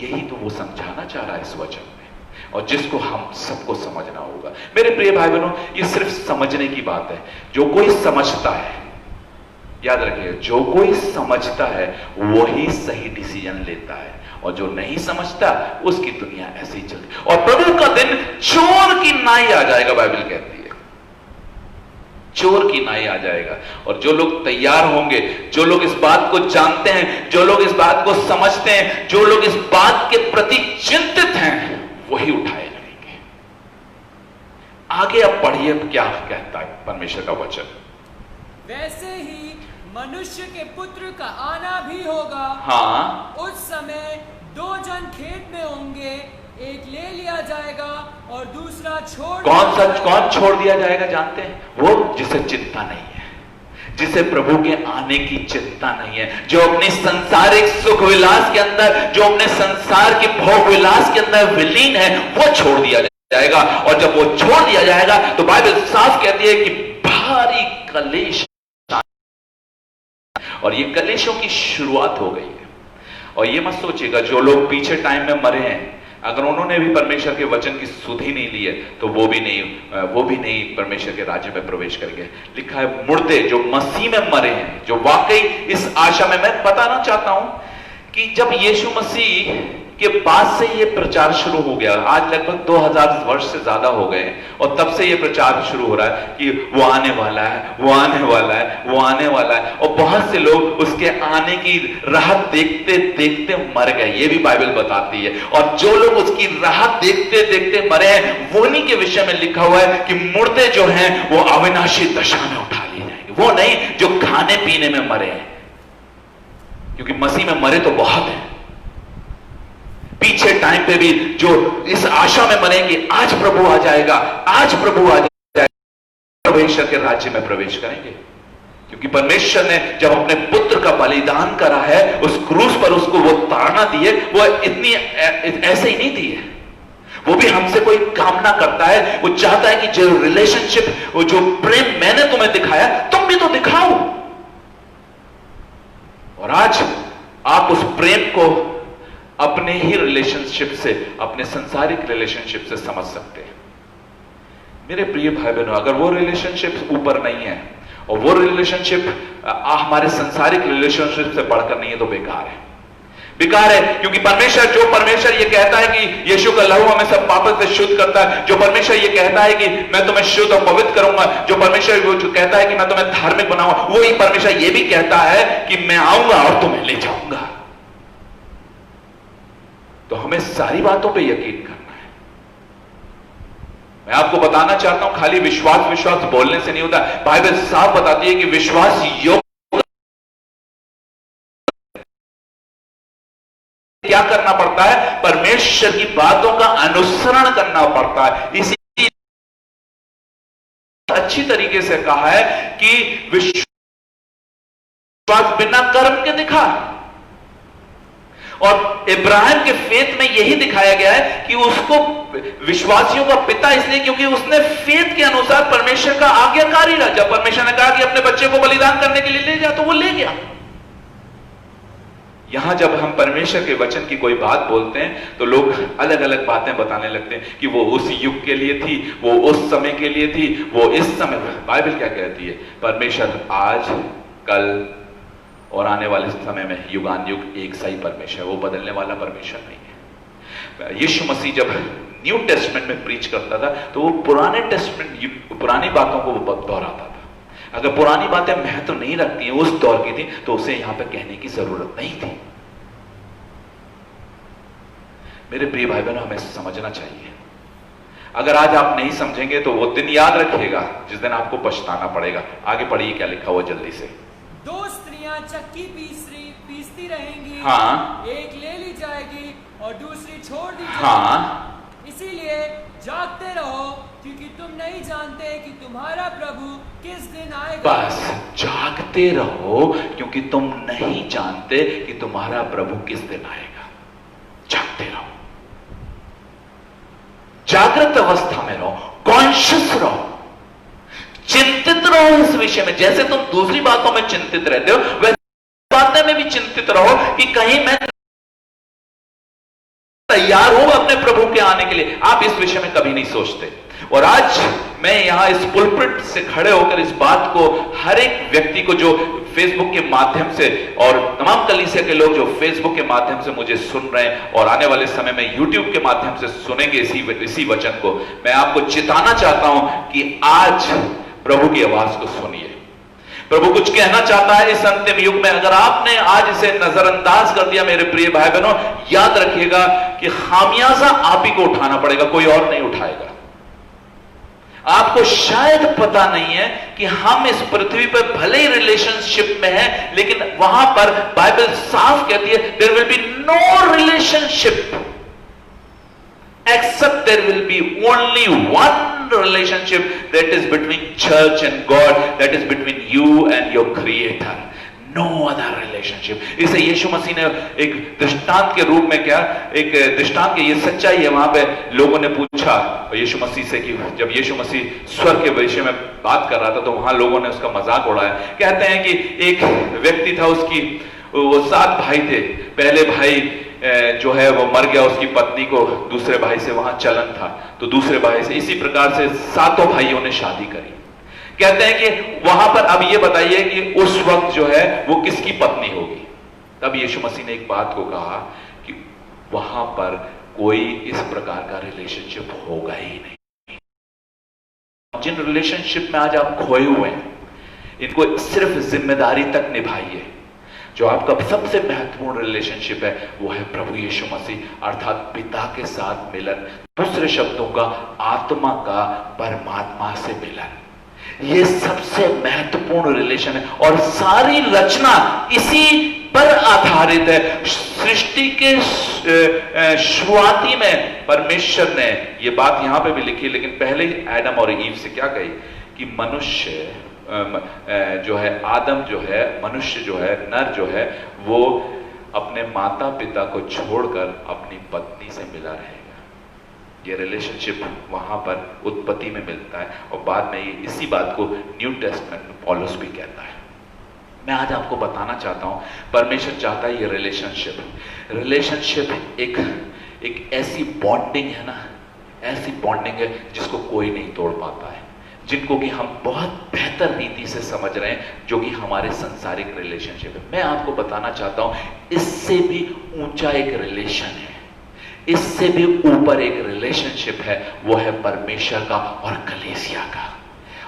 यही तो वो समझाना चाह रहा है इस वचन में, और जिसको हम सबको समझना होगा। मेरे प्रिय भाई बहनों, ये सिर्फ समझने की बात है। जो कोई समझता है, याद रखिए, जो कोई समझता है वही सही डिसीजन लेता है, और जो नहीं समझता उसकी दुनिया ऐसे ही चलती। और प्रभु का दिन चोर की नाई आ जाएगा, बाइबल कहती है, चोर की नाई आ जाएगा। और जो लोग तैयार होंगे, जो लोग इस बात को जानते हैं, जो लोग इस बात को समझते हैं, जो लोग इस बात के प्रति चिंतित हैं, वही उठाए जाएंगे। आगे अब पढ़िए क्या कहता है परमेश्वर का वचन। वैसे ही मनुष्य के पुत्र का आना भी होगा। हाँ, उस समय 2 जन खेत में होंगे, एक ले लिया जाएगा और दूसरा कौन छोड़ दिया जाएगा जानते हैं? वो जिसे चिंता नहीं है, जिसे प्रभु के आने की चिंता नहीं है, जो अपनी संसारिक सुख विलास के अंदर, जो अपने संसार के भोग विलास के अंदर विलीन है, वो छोड़ दिया जाएगा। और जब वो छोड़ दिया जाएगा तो बाइबल साफ कहती है कि भारी कलेश, और ये कलेशों की शुरुआत हो गई है। और ये मत सोचिएगा जो लोग पीछे टाइम में मरे हैं, अगर उन्होंने भी परमेश्वर के वचन की सुध ही नहीं ली है तो वो भी नहीं परमेश्वर के राज्य में प्रवेश करेंगे। लिखा है मुर्दे जो मसीह में मरे हैं, जो वाकई इस आशा में, मैं बताना चाहता हूं कि जब यीशु मसीह के बाद से ये प्रचार शुरू हो गया, आज लगभग 2000 वर्ष से ज्यादा हो गए, और तब से ये प्रचार शुरू हो रहा है कि वो आने वाला है, वो आने वाला है, वो आने वाला है। और बहुत से लोग उसके आने की राह देखते देखते मर गए, ये भी बाइबल बताती है। और जो लोग उसकी राह देखते देखते मरे हैं, वो उन्हीं के विषय में लिखा हुआ है कि मुर्दे जो हैं वो अविनाशी दशा में उठा लिए जाएंगे। वो नहीं जो खाने पीने में मरे हैं, क्योंकि मसीह में मरे तो बहुत है। पीछे टाइम पे भी जो इस आशा में मरे कि आज प्रभु आ जाएगा, आज प्रभु आ जाएगा, परमेश्वर के राज्य में प्रवेश करेंगे। क्योंकि परमेश्वर ने जब अपने पुत्र का बलिदान करा है, उस क्रूस पर उसको वो ताड़ना दी है, वो इतनी ऐसे ही नहीं दी है। वो भी हमसे कोई कामना करता है, वो चाहता है कि जो रिलेशनशिप, वो जो प्रेम मैंने तुम्हें दिखाया, तुम भी तो दिखाओ। और आज आप उस प्रेम को अपने ही रिलेशनशिप से, अपने संसारिक रिलेशनशिप से समझ सकते हैं। मेरे प्रिय भाई बहनों, अगर वो रिलेशनशिप ऊपर नहीं है और वो रिलेशनशिप हमारे संसारिक रिलेशनशिप से बढ़कर नहीं है तो बेकार है, बेकार है। क्योंकि परमेश्वर ये कहता है कि यीशु का लहू हमें सब पाप से शुद्ध करता है, जो परमेश्वर ये कहता है कि मैं तुम्हें शुद्ध और पवित्र करूंगा, जो परमेश्वर जो कहता है कि मैं तुम्हें धार्मिक बनाऊंगा, वही परमेश्वर ये भी कहता है कि मैं आऊंगा और तुम्हें ले जाऊंगा। तो हमें सारी बातों पे यकीन करना है। मैं आपको बताना चाहता हूं, खाली विश्वास बोलने से नहीं होता। बाइबल साफ बताती है कि विश्वास योग क्या करना पड़ता है? परमेश्वर की बातों का अनुसरण करना पड़ता है। इसी अच्छी तरीके से कहा है कि विश्वास बिना कर्म के दिखा। और इब्राहिम के फेथ में यही दिखाया गया है कि उसको विश्वासियों का पिता इसलिए क्योंकि उसने फेथ के अनुसार परमेश्वर का आज्ञाकारी रहा। जब परमेश्वर ने कहा कि अपने बच्चे को बलिदान करने के लिए ले जा, तो वो ले गया। यहां जब हम परमेश्वर के वचन की कोई बात बोलते हैं तो लोग अलग अलग बातें बताने लगते हैं कि वो उस युग के लिए थी, वो उस समय के लिए थी, वो इस समय। बाइबल क्या कहती है? परमेश्वर आज, कल और आने वाले समय में युगान युग एक सा ही परमेश्वर है, वो बदलने वाला परमेश्वर नहीं है। यीशु मसीह जब न्यू टेस्टमेंट में प्रीच करता था तो वो पुराने टेस्टमेंट, पुरानी बातों को वो दोहराता था। अगर पुरानी बातें महत्व नहीं रखती हैं, उस दौर की थी, तो उसे यहां पे कहने की जरूरत नहीं थी। मेरे प्रिय भाई बहनों, हमें समझना चाहिए। अगर आज आप नहीं समझेंगे तो वो दिन याद रखिएगा जिस दिन आपको पछताना पड़ेगा। आगे पढ़िए क्या लिखा हुआ जल्दी से। 2 स्त्रियां चक्की पीसती रहेंगी, हाँ, एक ले ली जाएगी और दूसरी छोड़ दी जाएगी। हाँ, इसीलिए जागते रहो, क्योंकि तुम नहीं जानते कि तुम्हारा प्रभु किस दिन आएगा। बस जागते रहो, क्योंकि तुम नहीं जानते कि तुम्हारा प्रभु किस दिन आएगा। जागते रहो, जागृत अवस्था में रहो, कॉन्शियस रहो, चिंतित रहो इस विषय में। जैसे तुम दूसरी बातों में चिंतित रहते हो, वैसे बातें में भी चिंतित रहो कि कहीं मैं तैयार हूं अपने प्रभु के आने के लिए। आप इस विषय में कभी नहीं सोचते। और आज मैं यहां इस पुलपिट से खड़े होकर इस बात को हर एक व्यक्ति को जो फेसबुक के माध्यम से और तमाम कलीसिया के लोग जो फेसबुक के माध्यम से मुझे सुन रहे हैं और आने वाले समय में यूट्यूब के माध्यम से सुनेंगे इसी वचन को, मैं आपको चिताना चाहता हूं कि आज प्रभु की आवाज को सुनिए। प्रभु कुछ कहना चाहता है इस अंतिम युग में। अगर आपने आज इसे नजरअंदाज कर दिया मेरे प्रिय भाई बहनों, याद रखिएगा कि खामियाजा आप ही को उठाना पड़ेगा, कोई और नहीं उठाएगा। आपको शायद पता नहीं है कि हम इस पृथ्वी पर भले ही रिलेशनशिप में हैं, लेकिन वहां पर बाइबल साफ कहती है there will be no relationship except there will be only one relationship, that is between church and God, that is between you and your creator. No other relationship. इसे यीशु मसीह ने एक दृष्टांत के रूप में क्या, एक दृष्टांत की ये सच्चाई है। वहां पे लोगों ने पूछा यीशु मसीह से कि जब यीशु मसीह स्वर्ग के विषय में बात कर रहा था तो वहां लोगों ने उसका मजाक उड़ाया। कहते हैं कि एक व्यक्ति था, उसकी वो 7 भाई थे। पहले भाई जो है वो मर गया, उसकी पत्नी को दूसरे भाई से वहां चलन था, तो दूसरे भाई से इसी प्रकार से 7 भाइयों ने शादी करी। कहते हैं कि वहां पर अब ये बताइए कि उस वक्त जो है वो किसकी पत्नी होगी। तब यीशु मसीह ने एक बात को कहा कि वहां पर कोई इस प्रकार का रिलेशनशिप होगा ही नहीं। जिन रिलेशनशिप में आज आप खोए हुए हैं, इनको सिर्फ जिम्मेदारी तक निभाइए। जो आपका सबसे महत्वपूर्ण रिलेशनशिप है वो है प्रभु यीशु मसीह, अर्थात पिता के साथ मिलन, दूसरे शब्दों का आत्मा का परमात्मा से मिलन। ये सबसे महत्वपूर्ण रिलेशन है और सारी रचना इसी पर आधारित है। सृष्टि के शुरुआती में परमेश्वर ने ये बात यहां पे भी लिखी, लेकिन पहले ही एडम और ईव से क्या कही कि मनुष्य जो है, आदम जो है, मनुष्य जो है, नर जो है, वो अपने माता पिता को छोड़कर अपनी पत्नी से मिला रहेगा। ये रिलेशनशिप वहां पर उत्पत्ति में मिलता है और बाद में ये इसी बात को न्यू टेस्टमेंट में पौलुस भी कहता है। मैं आज आपको बताना चाहता हूं, परमेश्वर चाहता है ये रिलेशनशिप एक ऐसी बॉन्डिंग है ना, ऐसी बॉन्डिंग है जिसको कोई नहीं तोड़ पाता है, जिनको कि हम बहुत बेहतर रीति से समझ रहे हैं, जो कि हमारे सांसारिक रिलेशनशिप है। मैं आपको बताना चाहता हूं इससे भी ऊंचा एक रिलेशन है, इससे भी ऊपर एक रिलेशनशिप है, वो है परमेश्वर का और कलीसिया का,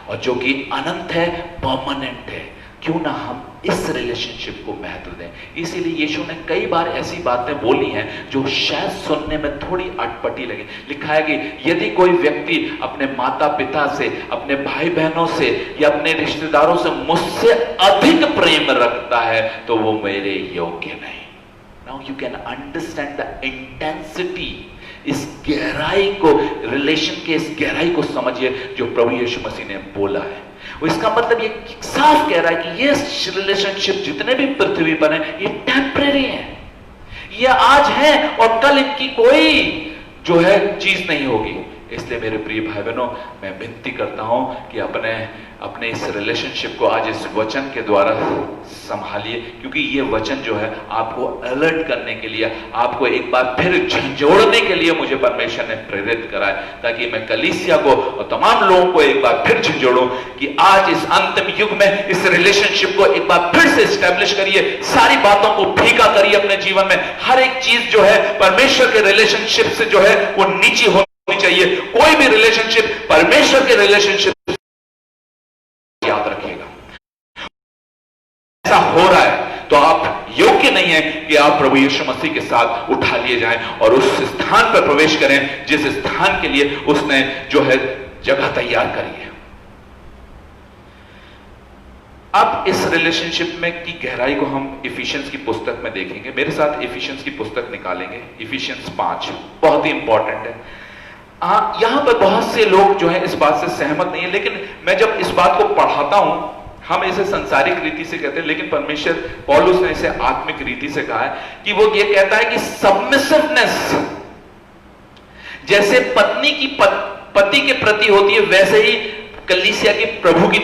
और जो कि अनंत है, परमानेंट है। क्यों ना हम इस रिलेशनशिप को महत्व दें। इसीलिए यीशु ने कई बार ऐसी बातें बोली हैं जो शायद सुनने में थोड़ी अटपटी लगे। लिखा है कि यदि कोई व्यक्ति अपने माता पिता से, अपने भाई बहनों से या अपने रिश्तेदारों से मुझसे अधिक प्रेम रखता है तो वो मेरे योग्य नहीं। Now you can understand the intensity, इस गहराई को, रिलेशन के इस गहराई को समझिए जो प्रभु यीशु मसीह ने बोला है। इसका मतलब ये साफ कह रहा है कि ये रिलेशनशिप जितने भी पृथ्वी पर है ये टेम्परेरी है, ये आज है और कल इनकी कोई जो है चीज नहीं होगी। इसलिए मेरे प्रिय भाई बहनों, मैं विनती करता हूं कि अपने इस रिलेशनशिप को आज इस वचन के द्वारा संभालिए, क्योंकि ये वचन जो है आपको अलर्ट करने के लिए, आपको एक बार फिर झंझोड़ने के लिए मुझे परमेश्वर ने प्रेरित करा है, ताकि मैं कलीसिया को और तमाम लोगों को एक बार फिर झंझोड़ूं कि आज इस अंतिम युग में इस रिलेशनशिप को एक बार फिर से स्टैब्लिश करिए, सारी बातों को फीका करिए अपने जीवन में। हर एक चीज जो है परमेश्वर के रिलेशनशिप से जो है वो नीची होनी चाहिए। कोई भी रिलेशनशिप परमेश्वर के रिलेशनशिप, याद रखिएगा, ऐसा हो रहा है तो आप योग्य नहीं है कि आप प्रभु यीशु मसीह के साथ उठा लिए जाएं और उस स्थान पर प्रवेश करें जिस स्थान के लिए उसने जो है जगह तैयार करी है। अब इस रिलेशनशिप में की गहराई को हम इफिशियंस की पुस्तक में देखेंगे। मेरे साथ इफिशियंस की पुस्तक निकालेंगे, इफिशियंस 5, बहुत ही इंपॉर्टेंट है। यहां पर बहुत से लोग जो है इस बात से सहमत नहीं है, लेकिन मैं जब इस बात को पढ़ाता हूं, हम इसे संसारिक रीति से कहते हैं, लेकिन परमेश्वर पौलुस ने इसे आत्मिक रीति से कहा है कि वो ये कहता है कि सबमिसिवनेस, जैसे पत्नी की पति के प्रति होती है वैसे ही कलीसिया की प्रभु की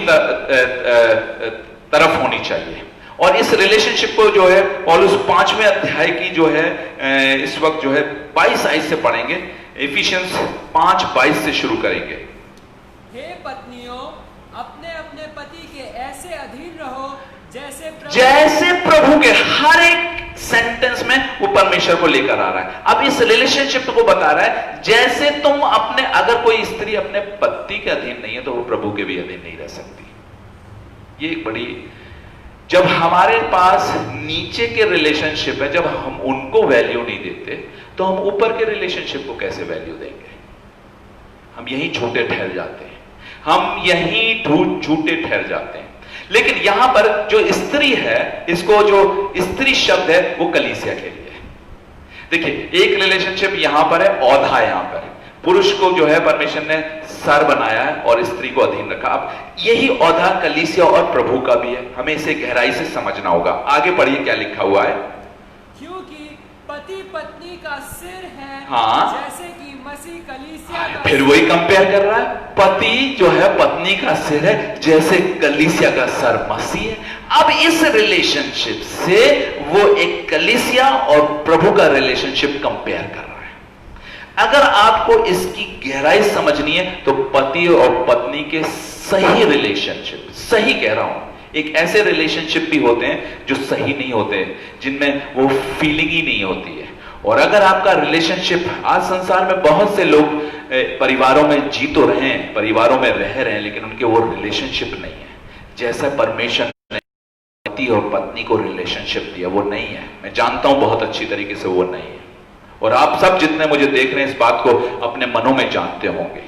तरफ होनी चाहिए। और इस रिलेशनशिप को जो है पौलुस 5वें अध्याय की जो है इस वक्त जो है 22 आयत से पढ़ेंगे। इफिशियंस 5:22 से शुरू करेंगे। हे पत्नियों, अपने अपने पति के ऐसे अधीन रहो जैसे प्रभु के। हर एक सेंटेंस में वो परमेश्वर को लेकर आ रहा है। अब इस रिलेशनशिप को बता रहा है जैसे तुम अपने, अगर कोई स्त्री अपने पति के अधीन नहीं है तो वो प्रभु के भी अधीन नहीं रह सकती। ये एक बड़ी, जब हमारे पास नीचे के रिलेशनशिप है, जब हम उनको वैल्यू नहीं देते तो हम ऊपर के रिलेशनशिप को कैसे वैल्यू देंगे? हम यहीं झूठे ठहर जाते हैं, हम यहीं झूठे ठहर जाते हैं। लेकिन यहां पर जो स्त्री है, इसको जो स्त्री शब्द है वो कलीसिया के लिए। देखिए एक रिलेशनशिप यहां पर है, औधा यहां पर पुरुष को जो है परमेश्वर ने सर बनाया है और स्त्री को अधीन रखा। अब यही औधा कलीसिया और प्रभु का भी है, हमें इसे गहराई से समझना होगा। आगे पढ़िए क्या लिखा हुआ है। क्योंकि पति पत्नी का सिर है, हाँ, जैसे कि मसीह कलीसिया का। फिर वही कंपेयर कर रहा है, पति जो है पत्नी का सिर है जैसे कलीसिया का सर मसीह है। अब इस रिलेशनशिप से वो एक कलीसिया और प्रभु का रिलेशनशिप कंपेयर कर रहा है। अगर आपको इसकी गहराई समझनी है तो पति और पत्नी के सही रिलेशनशिप, सही कह रहा हूं, एक ऐसे रिलेशनशिप भी होते हैं जो सही नहीं होते, जिनमें वो फीलिंग ही नहीं होती है। और अगर आपका रिलेशनशिप, आज संसार में बहुत से लोग परिवारों में जी तो रहे हैं, परिवारों में रह रहे हैं, लेकिन उनके वो रिलेशनशिप नहीं है जैसा परमेश्वर ने पति और पत्नी को रिलेशनशिप दिया, वो नहीं है। मैं जानता हूं बहुत अच्छी तरीके से वो नहीं है, और आप सब जितने मुझे देख रहे हैं इस बात को अपने मनों में जानते होंगे।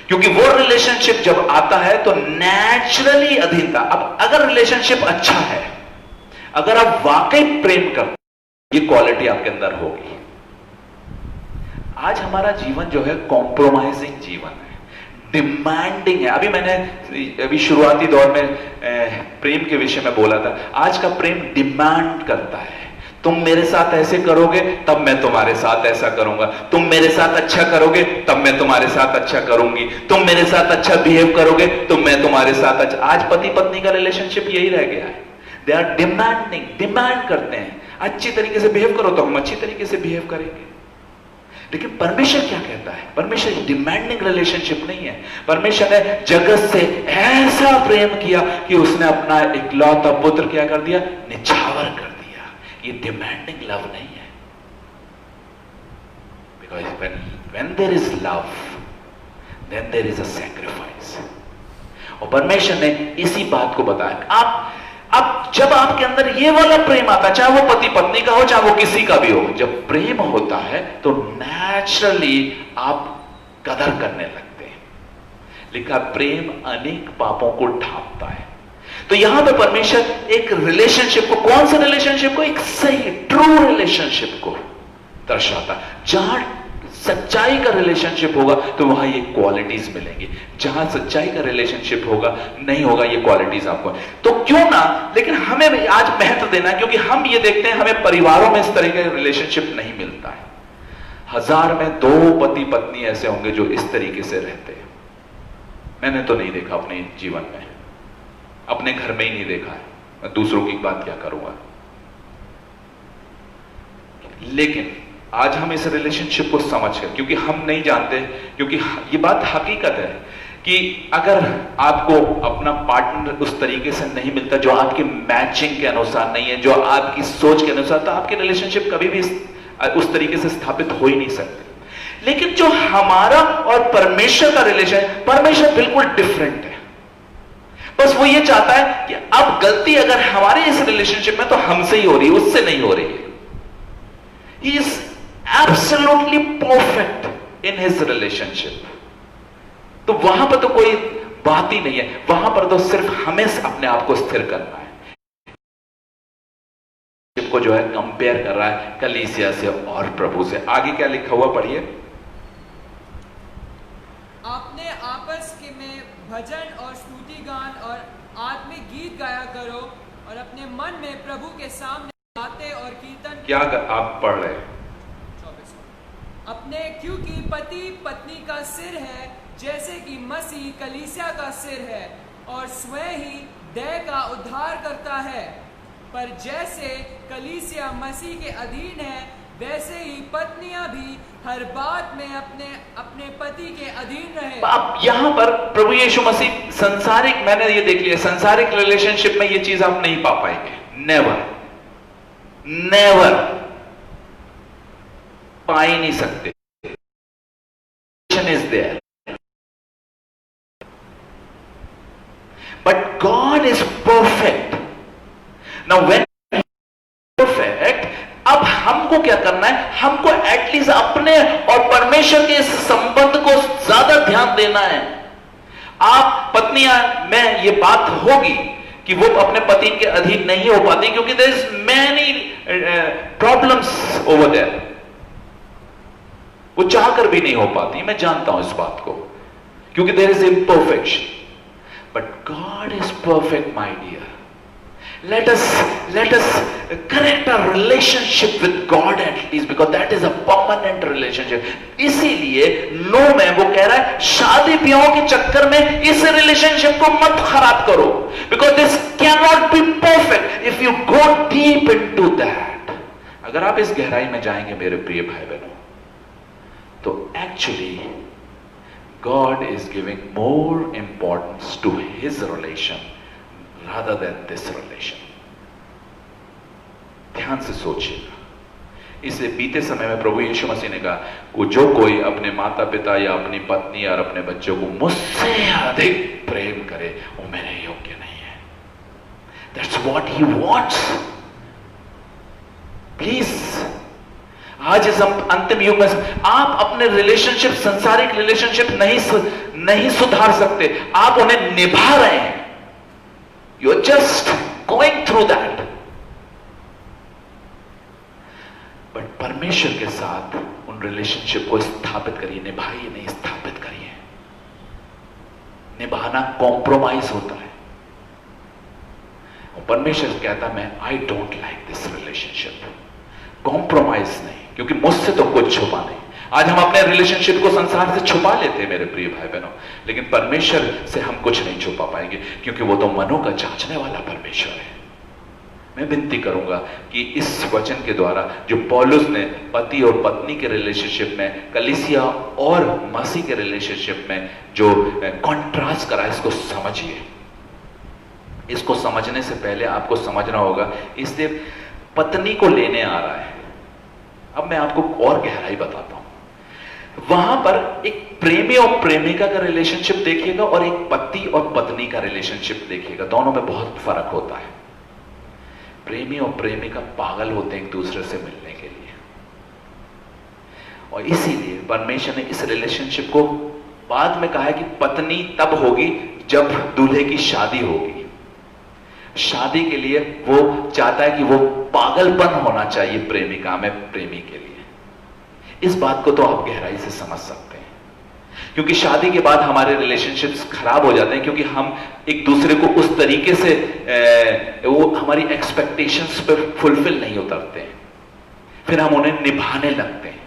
क्योंकि वो रिलेशनशिप जब आता है तो नेचुरली अधीनता। अब अगर रिलेशनशिप अच्छा है, अगर आप वाकई प्रेम करते, ये क्वालिटी आपके अंदर होगी। आज हमारा जीवन जो है कॉम्प्रोमाइजिंग जीवन है, डिमांडिंग है। अभी शुरुआती दौर में प्रेम के विषय में बोला था। आज का प्रेम डिमांड करता है, तुम मेरे साथ ऐसे करोगे तब मैं तुम्हारे साथ ऐसा करूंगा, तुम मेरे साथ अच्छा करोगे तब मैं तुम्हारे साथ अच्छा करूंगी, तुम मेरे साथ अच्छा बिहेव करोगे तो मैं तुम्हारे साथ अच्छा। आज पति पत्नी का रिलेशनशिप यही रह गया है। दे आर डिमांडिंग, डिमांड करते हैं, अच्छी तरीके से बिहेव करो तो हम अच्छी तरीके से बिहेव करेंगे। लेकिन परमेश्वर क्या कहता है? परमेश्वर डिमांडिंग रिलेशनशिप नहीं है। परमेश्वर ने जगत से ऐसा प्रेम किया कि उसने अपना इकलौता पुत्र क्या कर दिया? निछावर कर दिया। ये डिमांडिंग लव नहीं है। Because when there is love, then there is a sacrifice। और परमेश्वर ने इसी बात को बताया। अब जब आपके अंदर ये वाला प्रेम आता है, चाहे वो पति पत्नी का हो, चाहे वो किसी का भी हो, जब प्रेम होता है तो नेचुरली आप कदर करने लगते हैं। लिखा प्रेम अनेक पापों को ढांपता है। तो यहां पे परमेश्वर एक रिलेशनशिप को, कौन सा रिलेशनशिप को? एक सही ट्रू रिलेशनशिप को दर्शाता है। जहां सच्चाई का रिलेशनशिप होगा तो वहां ये क्वालिटीज मिलेंगी, जहां सच्चाई का रिलेशनशिप होगा नहीं होगा ये क्वालिटीज आपको। तो क्यों ना, लेकिन हमें आज महत्व देना है, क्योंकि हम ये देखते हैं हमें परिवारों में इस तरह का रिलेशनशिप नहीं मिलता है। 1000 में 2 पति पत्नी ऐसे होंगे जो इस तरीके से रहते हैं। मैंने तो नहीं देखा अपने जीवन में, अपने घर में ही नहीं देखा है, मैं दूसरों की बात क्या करूंगा। लेकिन आज हम इस रिलेशनशिप को समझ कर, क्योंकि हम नहीं जानते, क्योंकि ये बात हकीकत है कि अगर आपको अपना पार्टनर उस तरीके से नहीं मिलता जो आपकी मैचिंग के अनुसार नहीं है, जो आपकी सोच के अनुसार, तो आपके रिलेशनशिप कभी भी उस तरीके से स्थापित हो ही नहीं सकते। लेकिन जो हमारा और परमेश्वर का रिलेशन, परमेश्वर बिल्कुल डिफरेंट है। बस वो ये चाहता है कि अब गलती अगर हमारे इस रिलेशनशिप में तो हमसे ही हो रही है, उससे नहीं हो रही है। He is absolutely perfect in his relationship। तो वहां पर तो कोई बात ही नहीं है, वहां पर तो सिर्फ हमें अपने आप को स्थिर करना है। को जो है कंपेयर कर रहा है कलीसिया से और प्रभु से। आगे क्या लिखा हुआ पढ़िए। अपने आपस के में भजन और स्तुति गान और आत्मिक गीत गाया करो और अपने मन में प्रभु के सामने बातें और कीर्तन। क्या आप पढ़ रहे हैं? क्योंकि पति पत्नी का सिर है, जैसे कि मसीह कलीसिया का सिर है और स्वयं ही देह का उद्धार करता है। पर जैसे कलीसिया मसीह के अधीन है, वैसे ही पत्नियां भी हर बात में अपने अपने पति के अधीन रहे। अब यहां पर प्रभु यीशु मसीह संसारिक, मैंने ये देख लिया, संसारिक रिलेशनशिप में ये चीज आप नहीं पा पाएंगे। नेवर नेवर पा ही नहीं सकते। is there, but God is perfect. Now when perfect, अब हमको क्या करना है? हमको एटलीस्ट अपने और परमेश्वर के संबंध को ज्यादा ध्यान देना है। आप पत्नियां में ये बात होगी कि वो अपने पति के अधीन नहीं हो पाती, क्योंकि there is many problems over there. वो चाहकर भी नहीं हो पाती, मैं जानता हूं इस बात को, क्योंकि there is imperfection. But God is perfect my dear. Let us correct our relationship with God at least, because that is a permanent relationship. इसीलिए नो में वो कह रहा है शादी ब्याह के चक्कर में इस रिलेशनशिप को मत खराब करो, because this cannot be perfect if you go deep into that. अगर आप इस गहराई में जाएंगे मेरे प्रिय भाई बहनों, तो actually God is giving more importance to his relation rather than this relation. ध्यान से सोचिएगा। इसलिए बीते समय में प्रभु यीशु मसीह ने कहा, वो जो कोई अपने माता पिता या अपनी पत्नी और अपने बच्चों को मुझसे अधिक प्रेम करे, वो मेरे योग्य नहीं है। That's what he wants. Please आज इस अंतिम युग में आप अपने रिलेशनशिप, संसारिक रिलेशनशिप नहीं सुधार सकते, आप उन्हें निभा रहे हैं। You're just going through that. But परमेश्वर के साथ उन रिलेशनशिप को स्थापित करिए, निभाइए, नहीं स्थापित करिए। निभाना कॉम्प्रोमाइज होता है। और परमेश्वर कहता है, मैं I don't like this relationship. Compromise नहीं, क्योंकि मुझसे तो कुछ छुपा नहीं। आज हम अपने रिलेशनशिप को संसार से छुपा लेते हैं मेरे प्रिय भाई बहनों, लेकिन परमेश्वर से हम कुछ नहीं छुपा पाएंगे, क्योंकि वो तो मनों का जांचने वाला परमेश्वर है। मैं विनती करूंगा कि इस वचन के द्वारा जो पौलुस ने पति और पत्नी के रिलेशनशिप में, कलीसिया और मसीह के रिलेशनशिप में जो कॉन्ट्रास्ट करा, इसको समझिए। इसको समझने से पहले आपको समझना होगा, इससे पत्नी को लेने आ रहा है। अब मैं आपको और गहराई बताता हूं। वहां पर एक प्रेमी और प्रेमिका का रिलेशनशिप देखिएगा और एक पति और पत्नी का रिलेशनशिप देखिएगा, दोनों में बहुत फर्क होता है। प्रेमी और प्रेमिका पागल होते हैं एक दूसरे से मिलने के लिए, और इसीलिए परमेश्वर ने इस रिलेशनशिप को बाद में कहा है कि पत्नी तब होगी जब दूल्हे की शादी होगी। शादी के लिए वो चाहता है कि वो पागलपन होना चाहिए प्रेमिका में प्रेमी के लिए। इस बात को तो आप गहराई से समझ सकते हैं, क्योंकि शादी के बाद हमारे रिलेशनशिप्स खराब हो जाते हैं, क्योंकि हम एक दूसरे को उस तरीके से वो हमारी एक्सपेक्टेशंस पे फुलफिल नहीं उतरते हैं, फिर हम उन्हें निभाने लगते हैं।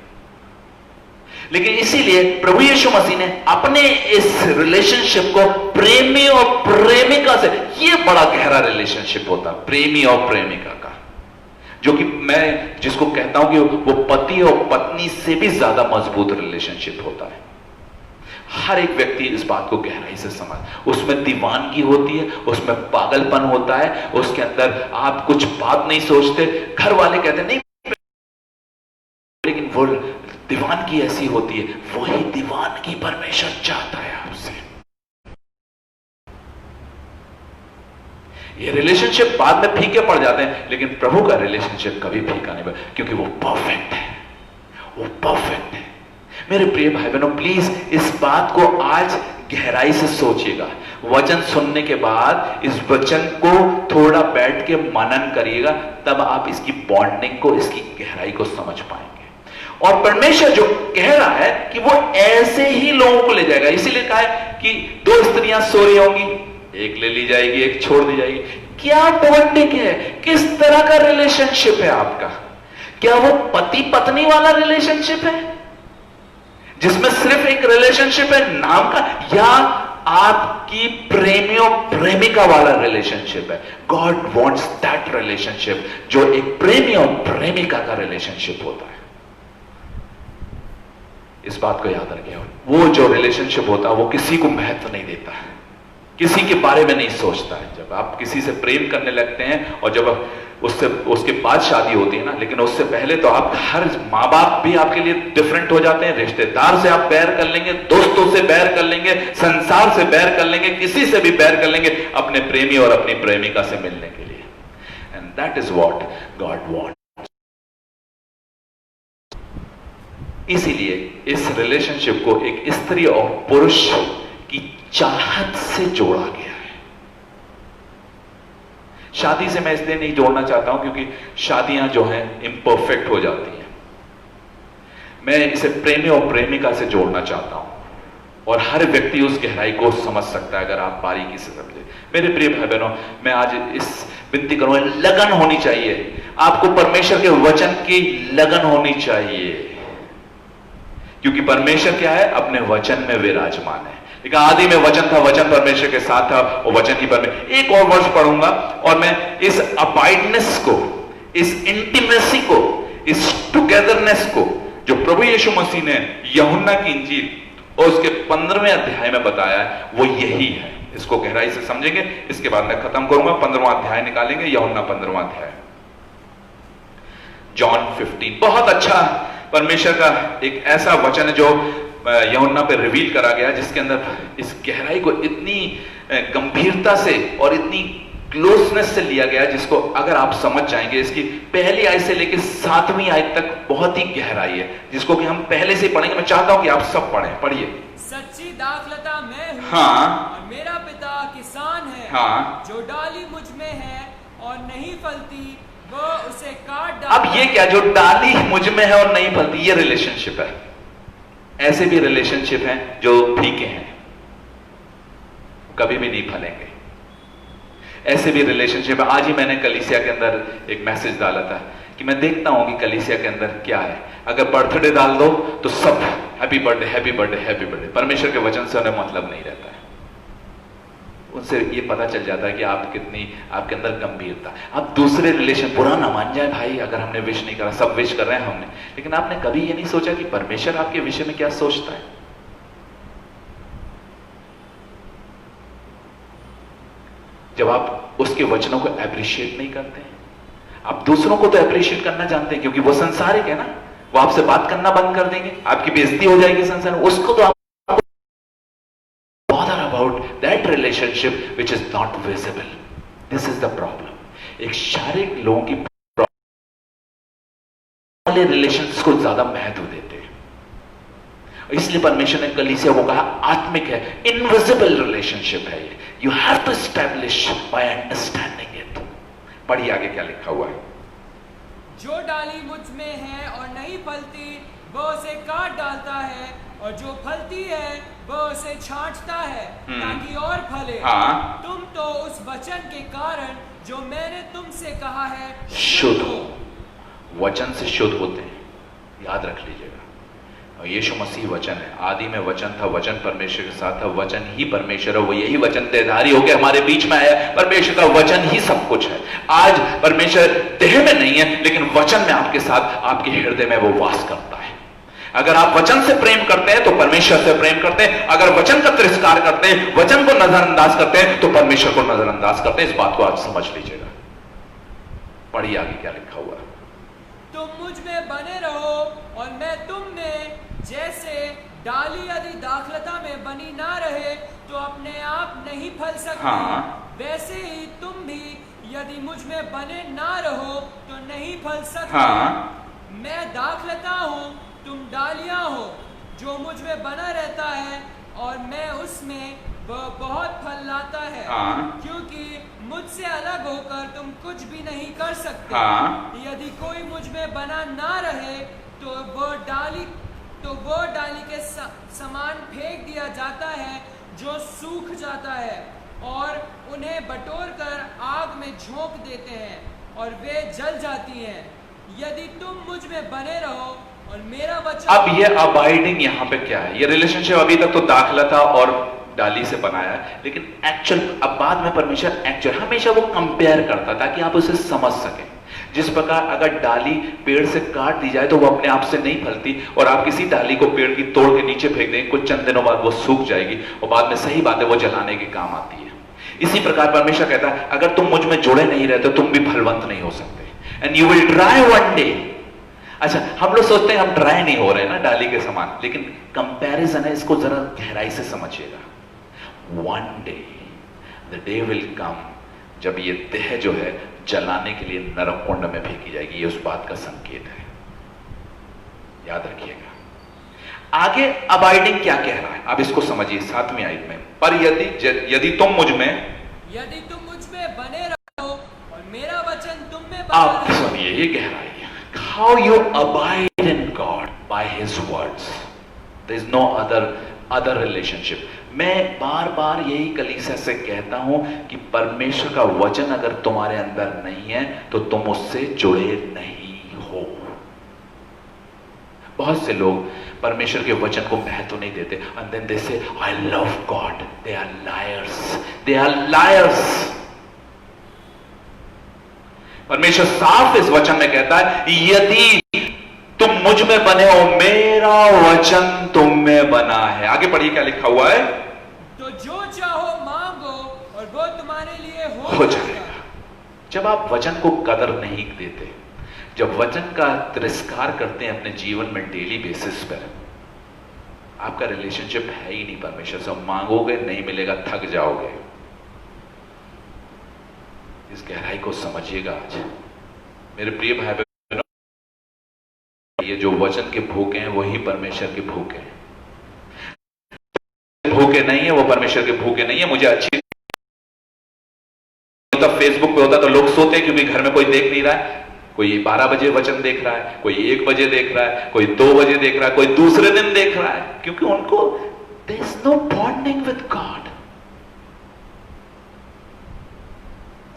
लेकिन इसीलिए प्रभु यीशु मसीह ने अपने इस रिलेशनशिप को प्रेमी और प्रेमिका से, ये बड़ा गहरा रिलेशनशिप होता है प्रेमी और प्रेमिका का, जो कि मैं जिसको कहता हूं कि वो पति और पत्नी से भी ज्यादा मजबूत रिलेशनशिप होता है। हर एक व्यक्ति इस बात को गहराई से समझ, उसमें दीवानगी होती है, उसमें पागलपन होता है, उसके अंदर आप कुछ बात नहीं सोचते, घर वाले कहते नहीं, लेकिन वो दीवानगी ऐसी होती है, वही दीवानगी परमेश्वर चाहता है आपसे। ये रिलेशनशिप बाद में फीके पड़ जाते हैं, लेकिन प्रभु का रिलेशनशिप कभी फीका नहीं पड़ता, क्योंकि वो परफेक्ट है, वो परफेक्ट है। मेरे प्रिय भाई बहनों, प्लीज इस बात को आज गहराई से सोचिएगा। वचन सुनने के बाद इस वचन को थोड़ा बैठ के मनन करिएगा, तब आप इसकी बॉन्डिंग को, इसकी गहराई को समझ पाएंगे। और परमेश्वर जो कह रहा है कि वो ऐसे ही लोगों को ले जाएगा, इसीलिए कहा है कि दो स्त्रियां सो रही होंगी, एक ले ली जाएगी, एक छोड़ दी जाएगी। क्या बॉन्डिंग है, किस तरह का रिलेशनशिप है आपका? क्या वो पति पत्नी वाला रिलेशनशिप है? जिसमें सिर्फ एक रिलेशनशिप है नाम का, या आपकी प्रेमियों प्रेमिका वाला रिलेशनशिप है। गॉड वॉन्ट्स दैट रिलेशनशिप, जो एक प्रेमी और प्रेमिका का रिलेशनशिप होता है। इस बात को याद रखिए, वो जो रिलेशनशिप होता है वो किसी को महत्व नहीं देता है, किसी के बारे में नहीं सोचता है। जब आप किसी से प्रेम करने लगते हैं और जब उसके बाद शादी होती है ना, लेकिन उससे पहले तो आप हर माँ बाप भी आपके लिए डिफरेंट हो जाते हैं, रिश्तेदार से आप बैर कर लेंगे, दोस्तों से बैर कर लेंगे, संसार से बैर कर लेंगे, किसी से भी बैर कर लेंगे अपने प्रेमी और अपनी प्रेमिका से मिलने के लिए। And that is what God want. इसीलिए इस रिलेशनशिप को एक स्त्री और पुरुष की चाहत से जोड़ा गया है। शादी से मैं इसलिए नहीं जोड़ना चाहता हूं क्योंकि शादियां जो हैं इम्परफेक्ट हो जाती हैं। मैं इसे प्रेमी और प्रेमिका से जोड़ना चाहता हूं, और हर व्यक्ति उस गहराई को समझ सकता है अगर आप बारीकी से समझे। मेरे प्रिय भाई बहनों, मैं आज इस विनती करूंगा, लगन होनी चाहिए आपको, परमेश्वर के वचन की लगन होनी चाहिए, क्योंकि परमेश्वर क्या है? अपने वचन में विराजमान है। लेकिन आदि में वचन था, वचन परमेश्वर के साथ था और वचन ही परमेश्वर। एक और वर्ष पढ़ूंगा और मैं इस अबाइडनेस को, इस इंटीमेसी को, इस टुगेदरनेस को जो प्रभु यीशु मसीह ने यूहन्ना की इंजील और उसके 15वें अध्याय में बताया है, वो यही है। इसको गहराई से समझेंगे, इसके बाद मैं खत्म करूंगा। 15वां अध्याय निकालेंगे, यूहन्ना 15वां अध्याय, जॉन 15। बहुत अच्छा परमेश्वर का एक ऐसा वचन है जो यूहन्ना पे रिवील करा गया, जिसके अंदर इस गहराई को इतनी गंभीरता से और इतनी क्लोजनेस से लिया गया, जिसको अगर आप समझ जाएंगे, इसकी पहली आयत से लेकर 7वीं आयत तक बहुत ही गहराई है, जिसको कि हम पहले से पढ़ेंगे। मैं चाहता हूं कि आप सब पढ़ें, पढ़िए। सच्ची दाखलता मैं हूं, हाँ, और मेरा पिता किसान है। हाँ, जो डाली मुझ में है और नहीं फलती वो उसे काट डालता। अब ये क्या, जो डाली मुझ में है और नहीं फलती, ये रिलेशनशिप है। ऐसे भी रिलेशनशिप हैं जो फीके हैं, कभी भी नहीं फलेंगे। ऐसे भी रिलेशनशिप है। आज ही मैंने कलीसिया के अंदर एक मैसेज डाला था कि मैं देखता हूं कि कलीसिया के अंदर क्या है। अगर बर्थडे डाल दो तो सब happy birthday happy birthday happy birthday, परमेश्वर के वचन से उन्हें मतलब नहीं रहता है। उनसे ये पता चल जाता है कि आप कितनी, आपके अंदर गंभीरता। आप दूसरे रिलेशन, बुरा ना मान जाए भाई अगर हमने विश नहीं करा, सब विश कर रहे हैं हमने, लेकिन आपने कभी ये नहीं सोचा कि परमेश्वर आपके विषय में क्या सोचता है। जब आप उसके वचनों को एप्रिशिएट नहीं करते हैं, आप दूसरों को तो एप्रिशिएट करना जानते हैं क्योंकि वो संसारिक है ना, वो आपसे बात करना बंद कर देंगे, आपकी बेइज्जती हो जाएगी संसार में, उसको तो about that relationship which is not visible. This is the problem. एक शारीरिक लोगों की वाले रिलेशंस को ज्यादा महत्व देते हैं, इसलिए परमेश्वर ने कलीसिया को कहा आत्मिक है, इनविजिबल रिलेशनशिप है ये। You have to establish by understanding it. पढ़िए आगे क्या लिखा हुआ है। जो डाली मुझ में है और नहीं फलती वो उसे काट डालता है, और जो फलती है वो उसे छांटता है ताकि और फले। हाँ। तुम तो उस वचन के कारण जो मैंने तुमसे कहा है शुद्ध हो। वचन से शुद्ध होते हैं, याद रख लीजिएगा। और यीशु मसीह वचन है। आदि में वचन था, वचन परमेश्वर के साथ था, वचन ही परमेश्वर है। वो यही वचन देहधारी होकर हमारे बीच में आया। परमेश्वर का वचन ही सब कुछ है। आज परमेश्वर देह में नहीं है, लेकिन वचन में आपके साथ, आपके हृदय में वो वास करता है। अगर आप वचन से प्रेम करते हैं तो परमेश्वर से प्रेम करते हैं। अगर वचन का तिरस्कार करते हैं, वचन को नजरअंदाज करते हैं, तो परमेश्वर को नजरअंदाज करते हैं। इस बात को आज समझ लीजिएगा। पढ़िए आगे क्या लिखा हुआ है। तुम मुझ में बने रहो और मैं तुम में। जैसे डाली यदि दाखलता में बनी ना रहे तो अपने आप नहीं फल सकती, हाँ। वैसे ही तुम भी यदि मुझ में बने ना रहो तो नहीं फल सकते। हाँ। मैं दाखलता हूँ, तुम डालियां हो। जो मुझ में बना रहता है और मैं उसमें, वह बहुत फल लाता है। हाँ। क्योंकि मुझसे अलग होकर तुम कुछ भी नहीं कर सकते। हाँ। यदि कोई मुझ में बना ना रहे तो वो डाली के समान फेंक दिया जाता है जो सूख जाता है, और उन्हें बटोर कर आग में झोंक देते हैं और वे जल जाती हैं। यदि तुम मुझ में बने रहो और मेरा वचन। अब ये अबाइडिंग यहां पे क्या है? ये रिलेशनशिप अभी तक तो दाखला था और डाली से बनाया, लेकिन एक्चुअल अब बाद में परमेश्वर एक्चुअल हमेशा वो कंपेयर करता ताकि आप उसे समझ सकें। जिस प्रकार अगर डाली पेड़ से काट दी जाए तो वो अपने आप से नहीं फलती, और आप किसी डाली को पेड़ की तोड़ के नीचे फेंक देंगे, कुछ चंद दिनों बाद वो सूख जाएगी और बाद में सही बात है वो जलाने के काम आती है। इसी प्रकार परमेश्वर कहता है अगर तुम मुझ में जुड़े नहीं रहते तुम भी फलवंत नहीं हो सकते, and you will dry one day. अच्छा, हम लोग सोचते हैं हम ड्राई नहीं हो रहे हैं ना डाली के समान, लेकिन कंपैरिजन है, इसको जरा गहराई से समझिएगा। One day the day will come जब ये देह जो है जलाने के लिए नरक कुंड में फेंकी जाएगी। ये उस बात का संकेत है, याद रखिएगा। आगे अबाइडिंग क्या कह रहा है आप इसको समझिए 7वीं आयत में। पर यदि तुम मुझ में बने रहो और मेरा वचन तुम में बना रहे। आप सुनिए ये गहराई है। How you abide in God by His words. There is no other relationship. मैं बार बार यही कलीसिया से कहता हूं कि परमेश्वर का वचन अगर तुम्हारे अंदर नहीं है तो तुम उससे जुड़े नहीं हो। बहुत से लोग परमेश्वर के वचन को महत्व नहीं देते, and then they say I love God. They are liars. They are liars. परमेश्वर साफ इस वचन में कहता है यदि तुम मुझ में बने हो मेरा वचन तुम में बना है। आगे पढ़िए क्या लिखा हुआ है, तो जो चाहो मांगो और वो तुम्हारे लिए हो जाएगा। जब आप वचन को कदर नहीं देते, जब वचन का तिरस्कार करते हैं अपने जीवन में डेली बेसिस पर, आपका रिलेशनशिप है ही नहीं परमेश्वर से। मांगोगे नहीं मिलेगा, थक जाओगे। इस गहराई को समझिएगा आज मेरे प्रिय भाई बहनों। ये जो वचन के भूखे हैं वही परमेश्वर के भूखे हैं। भूखे नहीं है वो परमेश्वर के भूखे नहीं है। मुझे अच्छी होता फेसबुक पे होता तो लोग सोते हैं क्योंकि घर में कोई देख नहीं रहा है। कोई 12 बजे वचन देख रहा है, कोई 1 बजे देख रहा है, कोई 2 बजे देख रहा है, कोई दूसरे दिन देख रहा है, क्योंकि उनको there is no bonding with God.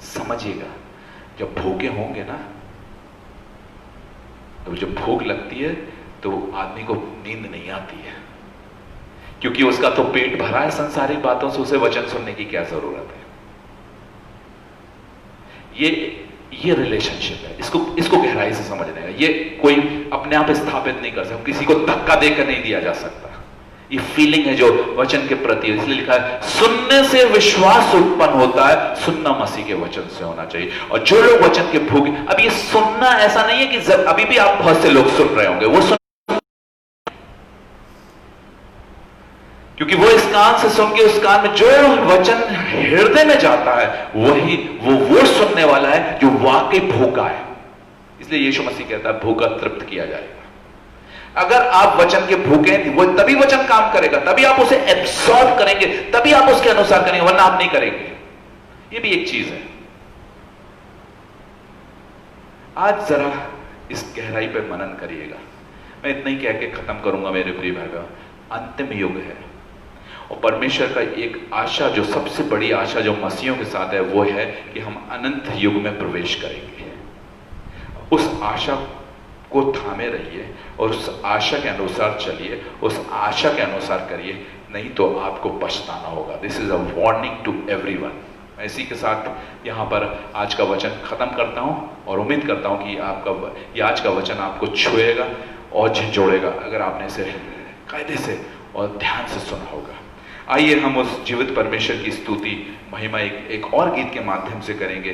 समझिएगा जब भूखे होंगे ना, तो जब भूख लगती है तो आदमी को नींद नहीं आती है, क्योंकि उसका तो पेट भरा है संसारिक बातों से, उसे वचन सुनने की क्या जरूरत है। ये रिलेशनशिप है, इसको गहराई से समझने का। ये कोई अपने आप स्थापित नहीं कर सकता, किसी को धक्का देकर नहीं दिया जा सकता। ये फीलिंग है जो वचन के प्रति, इसलिए लिखा है सुनने से विश्वास उत्पन्न होता है, सुनना मसीह के वचन से होना चाहिए। और जो लोग वचन के भूखे, अब ये सुनना ऐसा नहीं है कि अभी भी आप बहुत से लोग सुन रहे होंगे, वो सुन क्योंकि वो इस कान से सुन के उस कान में जो वचन हृदय में जाता है वही वो सुनने वाला है जो वाकई भूखा है। इसलिए यीशु मसीह कहता है भूखा तृप्त किया जाएगा। अगर आप वचन के भूखे हैं वो तभी वचन काम करेगा, तभी आप उसे एब्सॉर्ब करेंगे, तभी आप उसके अनुसार करेंगे, वरना आप नहीं करेंगे। ये भी एक चीज है। आज जरा इस गहराई पे मनन करिएगा। मैं इतना ही कह के खत्म करूंगा मेरे प्रिय भाई बहन। अंतिम युग है और परमेश्वर का एक आशा, जो सबसे बड़ी आशा जो मसीहों के साथ है, वो है कि हम अनंत युग में प्रवेश करेंगे। उस आशा को थामे रहिए और उस आशा के अनुसार चलिए, उस आशा के अनुसार करिए, नहीं तो आपको पछताना होगा। This is a warning to everyone. मैं इसी के साथ यहाँ पर आज का वचन खत्म करता हूँ और उम्मीद करता हूँ कि आपका ये आज का वचन आपको छुएगा और झंझोड़ेगा अगर आपने इसे कायदे से और ध्यान से सुना होगा। आइए हम उस जीवित परमेश्वर की स्तुति महिमा एक और गीत के माध्यम से करेंगे।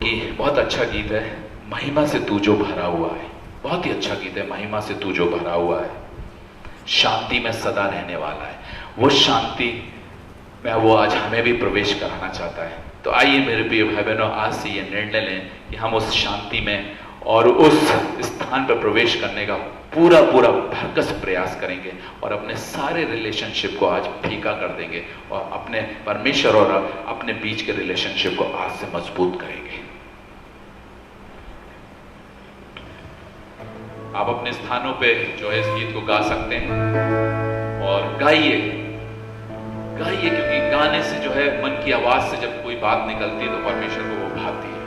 कि बहुत अच्छा गीत है, महिमा से तू जो भरा हुआ है। बहुत ही अच्छा गीत है, महिमा से तू जो भरा हुआ है, शांति में सदा रहने वाला है। वो शांति में वो आज हमें भी प्रवेश कराना चाहता है। तो आइए मेरे प्रिय भाई बहनों, आज से ये निर्णय लें कि हम उस शांति में और उस स्थान पर प्रवेश करने का पूरा भरकस प्रयास करेंगे और अपने सारे रिलेशनशिप को आज फीका कर देंगे और अपने परमेश्वर और अपने बीच के रिलेशनशिप को आज से मजबूत करेंगे। आप अपने स्थानों पे जो है इस गीत को गा सकते हैं और गाइए, क्योंकि गाने से जो है मन की आवाज से जब कोई बात निकलती है तो परमेश्वर को वो भाती है।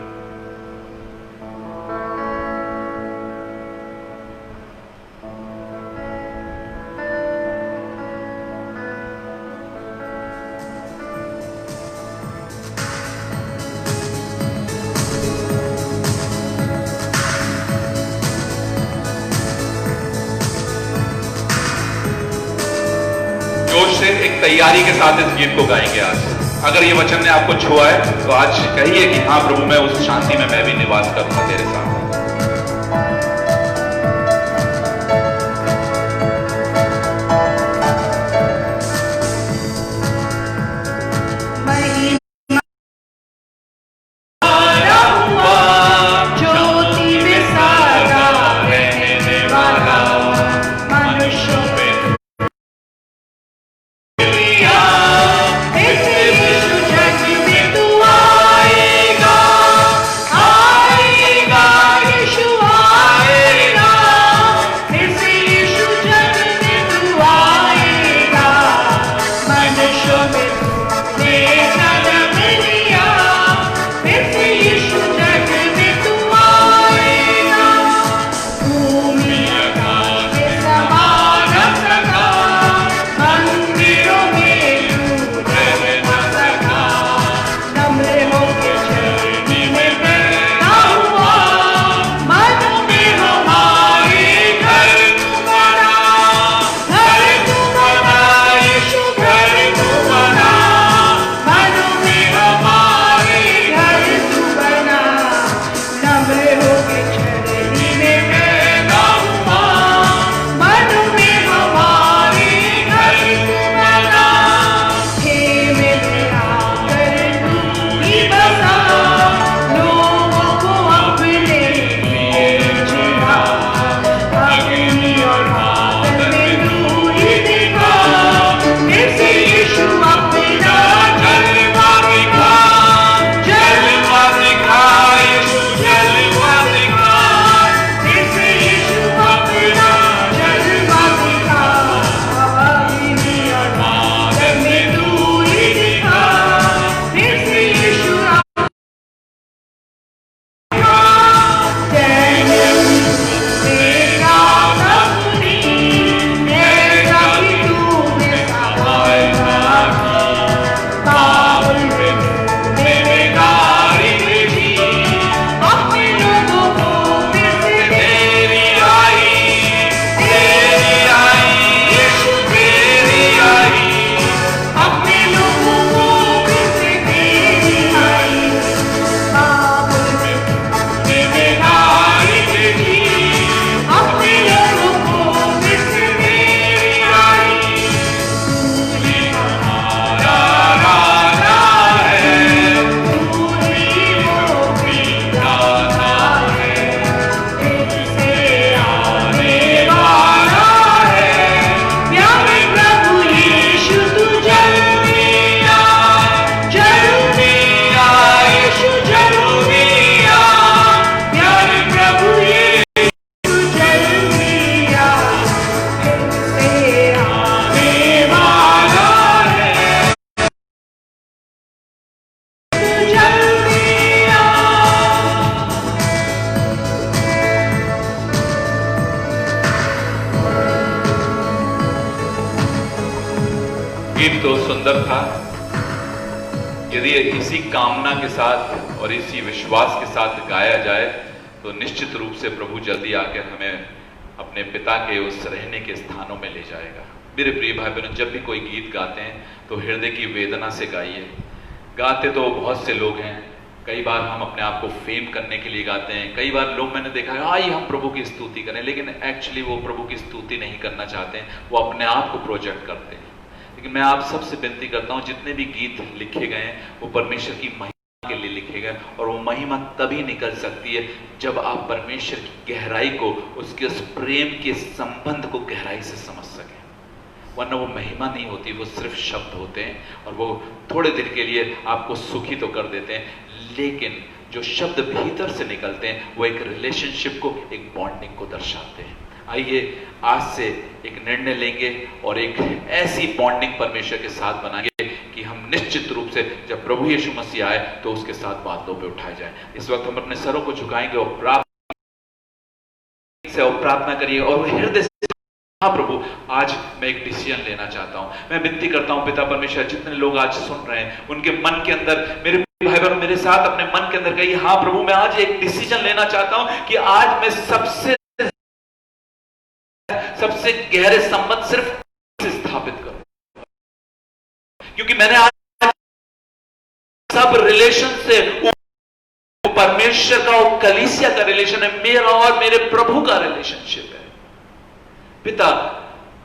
से एक तैयारी के साथ इस गीत को गाएंगे आज। अगर ये वचन ने आपको छुआ है तो आज कहिए कि हाँ प्रभु, मैं उस शांति में मैं भी निवास करूंगा तेरे साथ। गीत तो सुंदर था। यदि इसी कामना के साथ और इसी विश्वास के साथ गाया जाए तो निश्चित रूप से प्रभु जल्दी आकर हमें अपने पिता के उस रहने के स्थानों में ले जाएगा। मेरे प्रिय भाई बहनों, जब भी कोई गीत गाते हैं तो हृदय की वेदना से गाइए। गाते तो बहुत से लोग हैं, कई बार हम अपने आप को फेम करने के लिए गाते हैं। कई बार लोग, मैंने देखा है, आइए हम प्रभु की स्तुति करें, लेकिन एक्चुअली वो प्रभु की स्तुति नहीं करना चाहते हैं, वो अपने आप को प्रोजेक्ट करते हैं। लेकिन मैं आप सबसे विनती करता हूं, जितने भी गीत लिखे गए हैं वो परमेश्वर की महिमा के लिए लिखे गए, और वो महिमा तभी निकल सकती है जब आप परमेश्वर की गहराई को, उसके उस प्रेम के संबंध को गहराई से समझ सकें। वरना वो महिमा नहीं होती, वो सिर्फ शब्द होते हैं और वो थोड़े देर के लिए आपको सुखी तो कर देते हैं, लेकिन जो शब्द भीतर से निकलते हैं वो एक रिलेशनशिप को, एक बॉन्डिंग को दर्शाते हैं। आइए आज से एक निर्णय लेंगे और एक ऐसी बॉन्डिंग परमेश्वर के साथ बनाएंगे कि हम निश्चित रूप से जब प्रभु यीशु मसीह आए तो उसके साथ बादलों पे उठाए जाए। इस वक्त हम अपने सरों को झुकाएंगे और प्रार्थना करिए और हृदय से, हाँ प्रभु, आज मैं एक डिसीजन लेना चाहता हूं। मैं विनती करता हूं पिता परमेश्वर, जितने लोग आज सुन रहे हैं उनके मन के अंदर, मेरे भाई बहन मेरे साथ अपने मन के अंदर कहिए, हाँ प्रभु, मैं आज एक डिसीजन लेना चाहता हूं कि आज मैं सबसे गहरे संबंध सिर्फ स्थापित करूं। क्योंकि मैंने आज सब रिलेशन से परमेश्वर का और कलीसिया का रिलेशन है, मेरा और मेरे प्रभु का रिलेशनशिप है। पिता,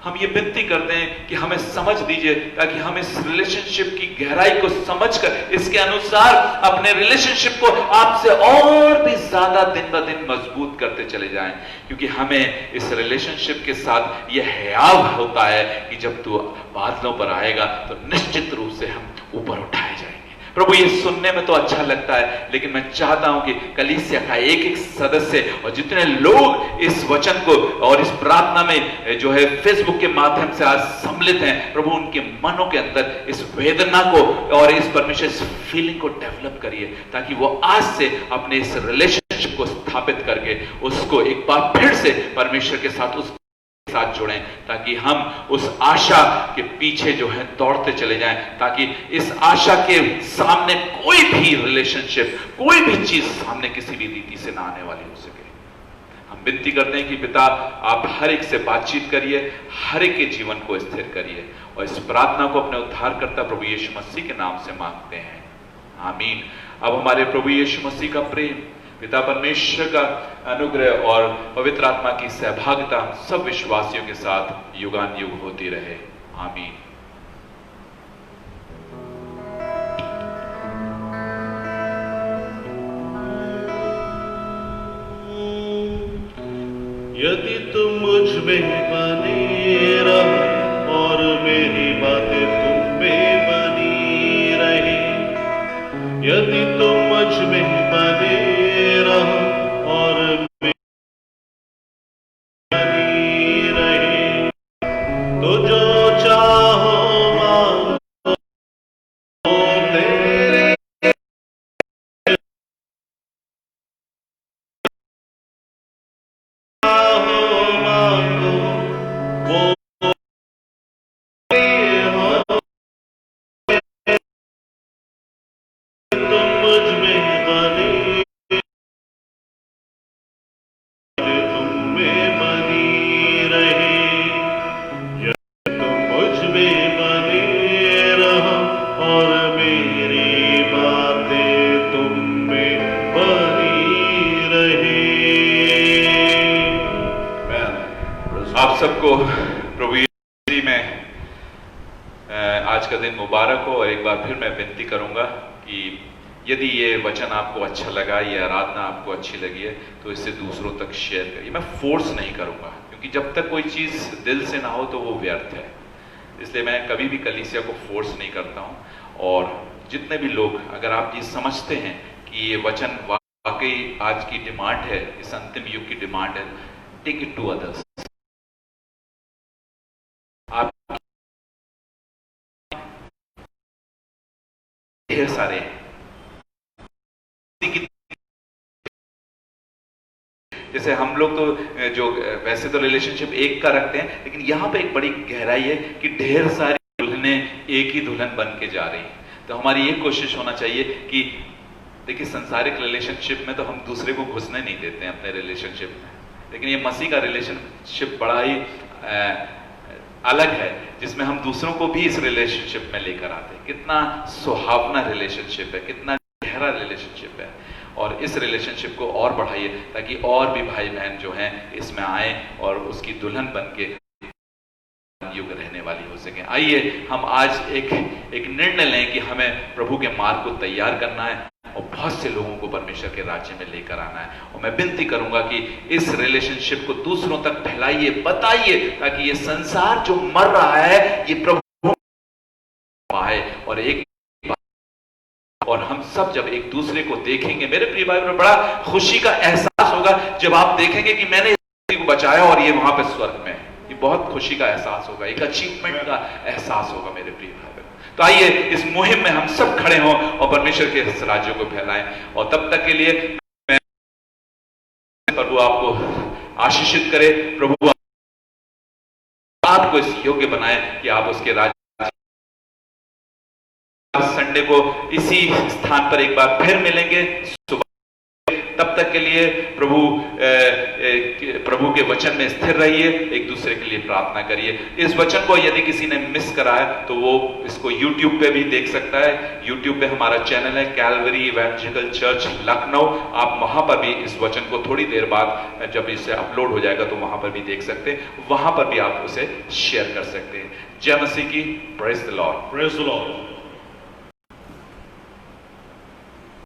हम ये विनती करते हैं कि हमें समझ दीजिए, ताकि हम इस रिलेशनशिप की गहराई को समझकर इसके अनुसार अपने रिलेशनशिप को आपसे और भी ज्यादा दिन ब दिन मजबूत करते चले जाएं। क्योंकि हमें इस रिलेशनशिप के साथ यह ख्याल होता है कि जब तू बादलों पर आएगा तो निश्चित रूप से हम ऊपर उठाए जाएंगे। प्रभु, ये सुनने में तो अच्छा लगता है, लेकिन मैं चाहता हूं कि कलीसिया का एक एक सदस्य और जितने लोग इस वचन को और इस प्रार्थना में जो है फेसबुक के माध्यम से आज सम्मिलित हैं, प्रभु उनके मनों के अंदर इस वेदना को और इस परमेश्वर इस फीलिंग को डेवलप करिए, ताकि वो आज से अपने इस रिलेशनशिप को स्थापित करके उसको एक बार फिर से परमेश्वर के साथ जुड़ें, ताकि हम उस आशा के पीछे जो है दौड़ते चले जाएं, ताकि इस आशा के सामने कोई भी रिलेशनशिप, कोई भी चीज सामने किसी भी रीति से ना आने वाली हो सके। हम विनती करते हैं कि पिता, आप हर एक से बातचीत करिए, हर एक के जीवन को स्थिर करिए, और इस प्रार्थना को अपने उद्धारकर्ता प्रभु यीशु मसीह के नाम से मांगते हैं, आमीन। अब हमारे प्रभु यीशु मसीह का प्रेम, पिता परमेश्वर का अनुग्रह और पवित्र आत्मा की सहभागिता सब विश्वासियों के साथ युगान युग होती रहे, आमीन। यदि तुम मुझ में बने रहो और मेरी बातें तुम में बनी रहे, यदि तुम मुझ में बने रहो और मैं बनी रहे, तो जो चाहो मांगो तेरे चाहो मांगो वो तुम मुझ में बने, तुम में बनी रहे, यदि तुम मुझ में बने रहो और मेरी बातें तुम में बनी रहे। आप सबको प्रभु यीशु में आज का दिन मुबारक हो। और एक बार फिर मैं विनती करूंगा कि यदि ये वचन आपको अच्छा लगा, ये आराधना आपको अच्छी लगी है, तो इसे दूसरों तक शेयर करिए। मैं फोर्स नहीं करूंगा, क्योंकि जब तक कोई चीज दिल से ना हो तो वो व्यर्थ है। इसलिए मैं कभी भी कलीसिया को फोर्स नहीं करता हूं। और जितने भी लोग, अगर आप ये समझते हैं कि ये वचन वाकई आज की डिमांड है, इस अंतिम युग की डिमांड है, टेक इट टू अदर्स। आप ढेर सारे हैं, जैसे हम लोग तो जो वैसे तो रिलेशनशिप एक का रखते हैं, लेकिन यहां पे एक बड़ी गहराई है कि ढेर सारी दुल्हनें एक ही दुल्हन बन के जा रही हैं। तो हमारी ये कोशिश होना चाहिए कि देखिए, संसारिक रिलेशनशिप में तो हम दूसरे को घुसने नहीं देते हैं अपने रिलेशनशिप में, लेकिन ये मसीह का रिलेशनशिप बड़ा ही अलग है, जिसमें हम दूसरों को भी इस रिलेशनशिप में लेकर आते हैं। कितना सुहावना रिलेशनशिप है, कितना गहरा रिलेशनशिप है। और इस रिलेशनशिप को और बढ़ाइए, ताकि और भी भाई बहन जो हैं इसमें आए और उसकी दुल्हन बन के युग रहने वाली हो सके। आइए हम आज एक निर्णय लें कि हमें प्रभु के मार्ग को तैयार करना है और बहुत से लोगों को परमेश्वर के राज्य में लेकर आना है। और मैं विनती करूंगा कि इस रिलेशनशिप को दूसरों तक फैलाइए, बताइए, ताकि ये संसार जो मर रहा है ये प्रभु पाए। और हम सब जब एक दूसरे को देखेंगे, मेरे प्रिय भाई, बड़ा खुशी का एहसास होगा जब आप देखेंगे कि मैंने इस को बचाया और ये वहां पे स्वर्ग में। ये बहुत खुशी का एहसास होगा, एक अचीवमेंट का एहसास होगा मेरे प्रिय भाई। तो आइए इस मुहिम में हम सब खड़े हों और परमेश्वर के इस राज्य को फैलाएं। और तब तक के लिए मैं प्रभु आपको आशीषित करे, प्रभु आपको इस योग्य बनाए कि आप उसके राज्य। संडे को इसी स्थान पर एक बार फिर मिलेंगे सुबह तब तक के लिए प्रभु के वचन में स्थिर रहिए, एक दूसरे के लिए प्रार्थना करिए। इस वचन को यदि किसी ने मिस करा है तो वो इसको YouTube पे भी देख सकता है। YouTube पे हमारा चैनल है कैलवरी इवेंजेलिकल चर्च लखनऊ, आप वहां पर भी इस वचन को थोड़ी देर बाद जब इसे अपलोड हो जाएगा तो वहां पर भी देख सकते हैं, वहां पर भी आप उसे शेयर कर सकते हैं। जय मसीह की, praise the Lord. Praise the Lord.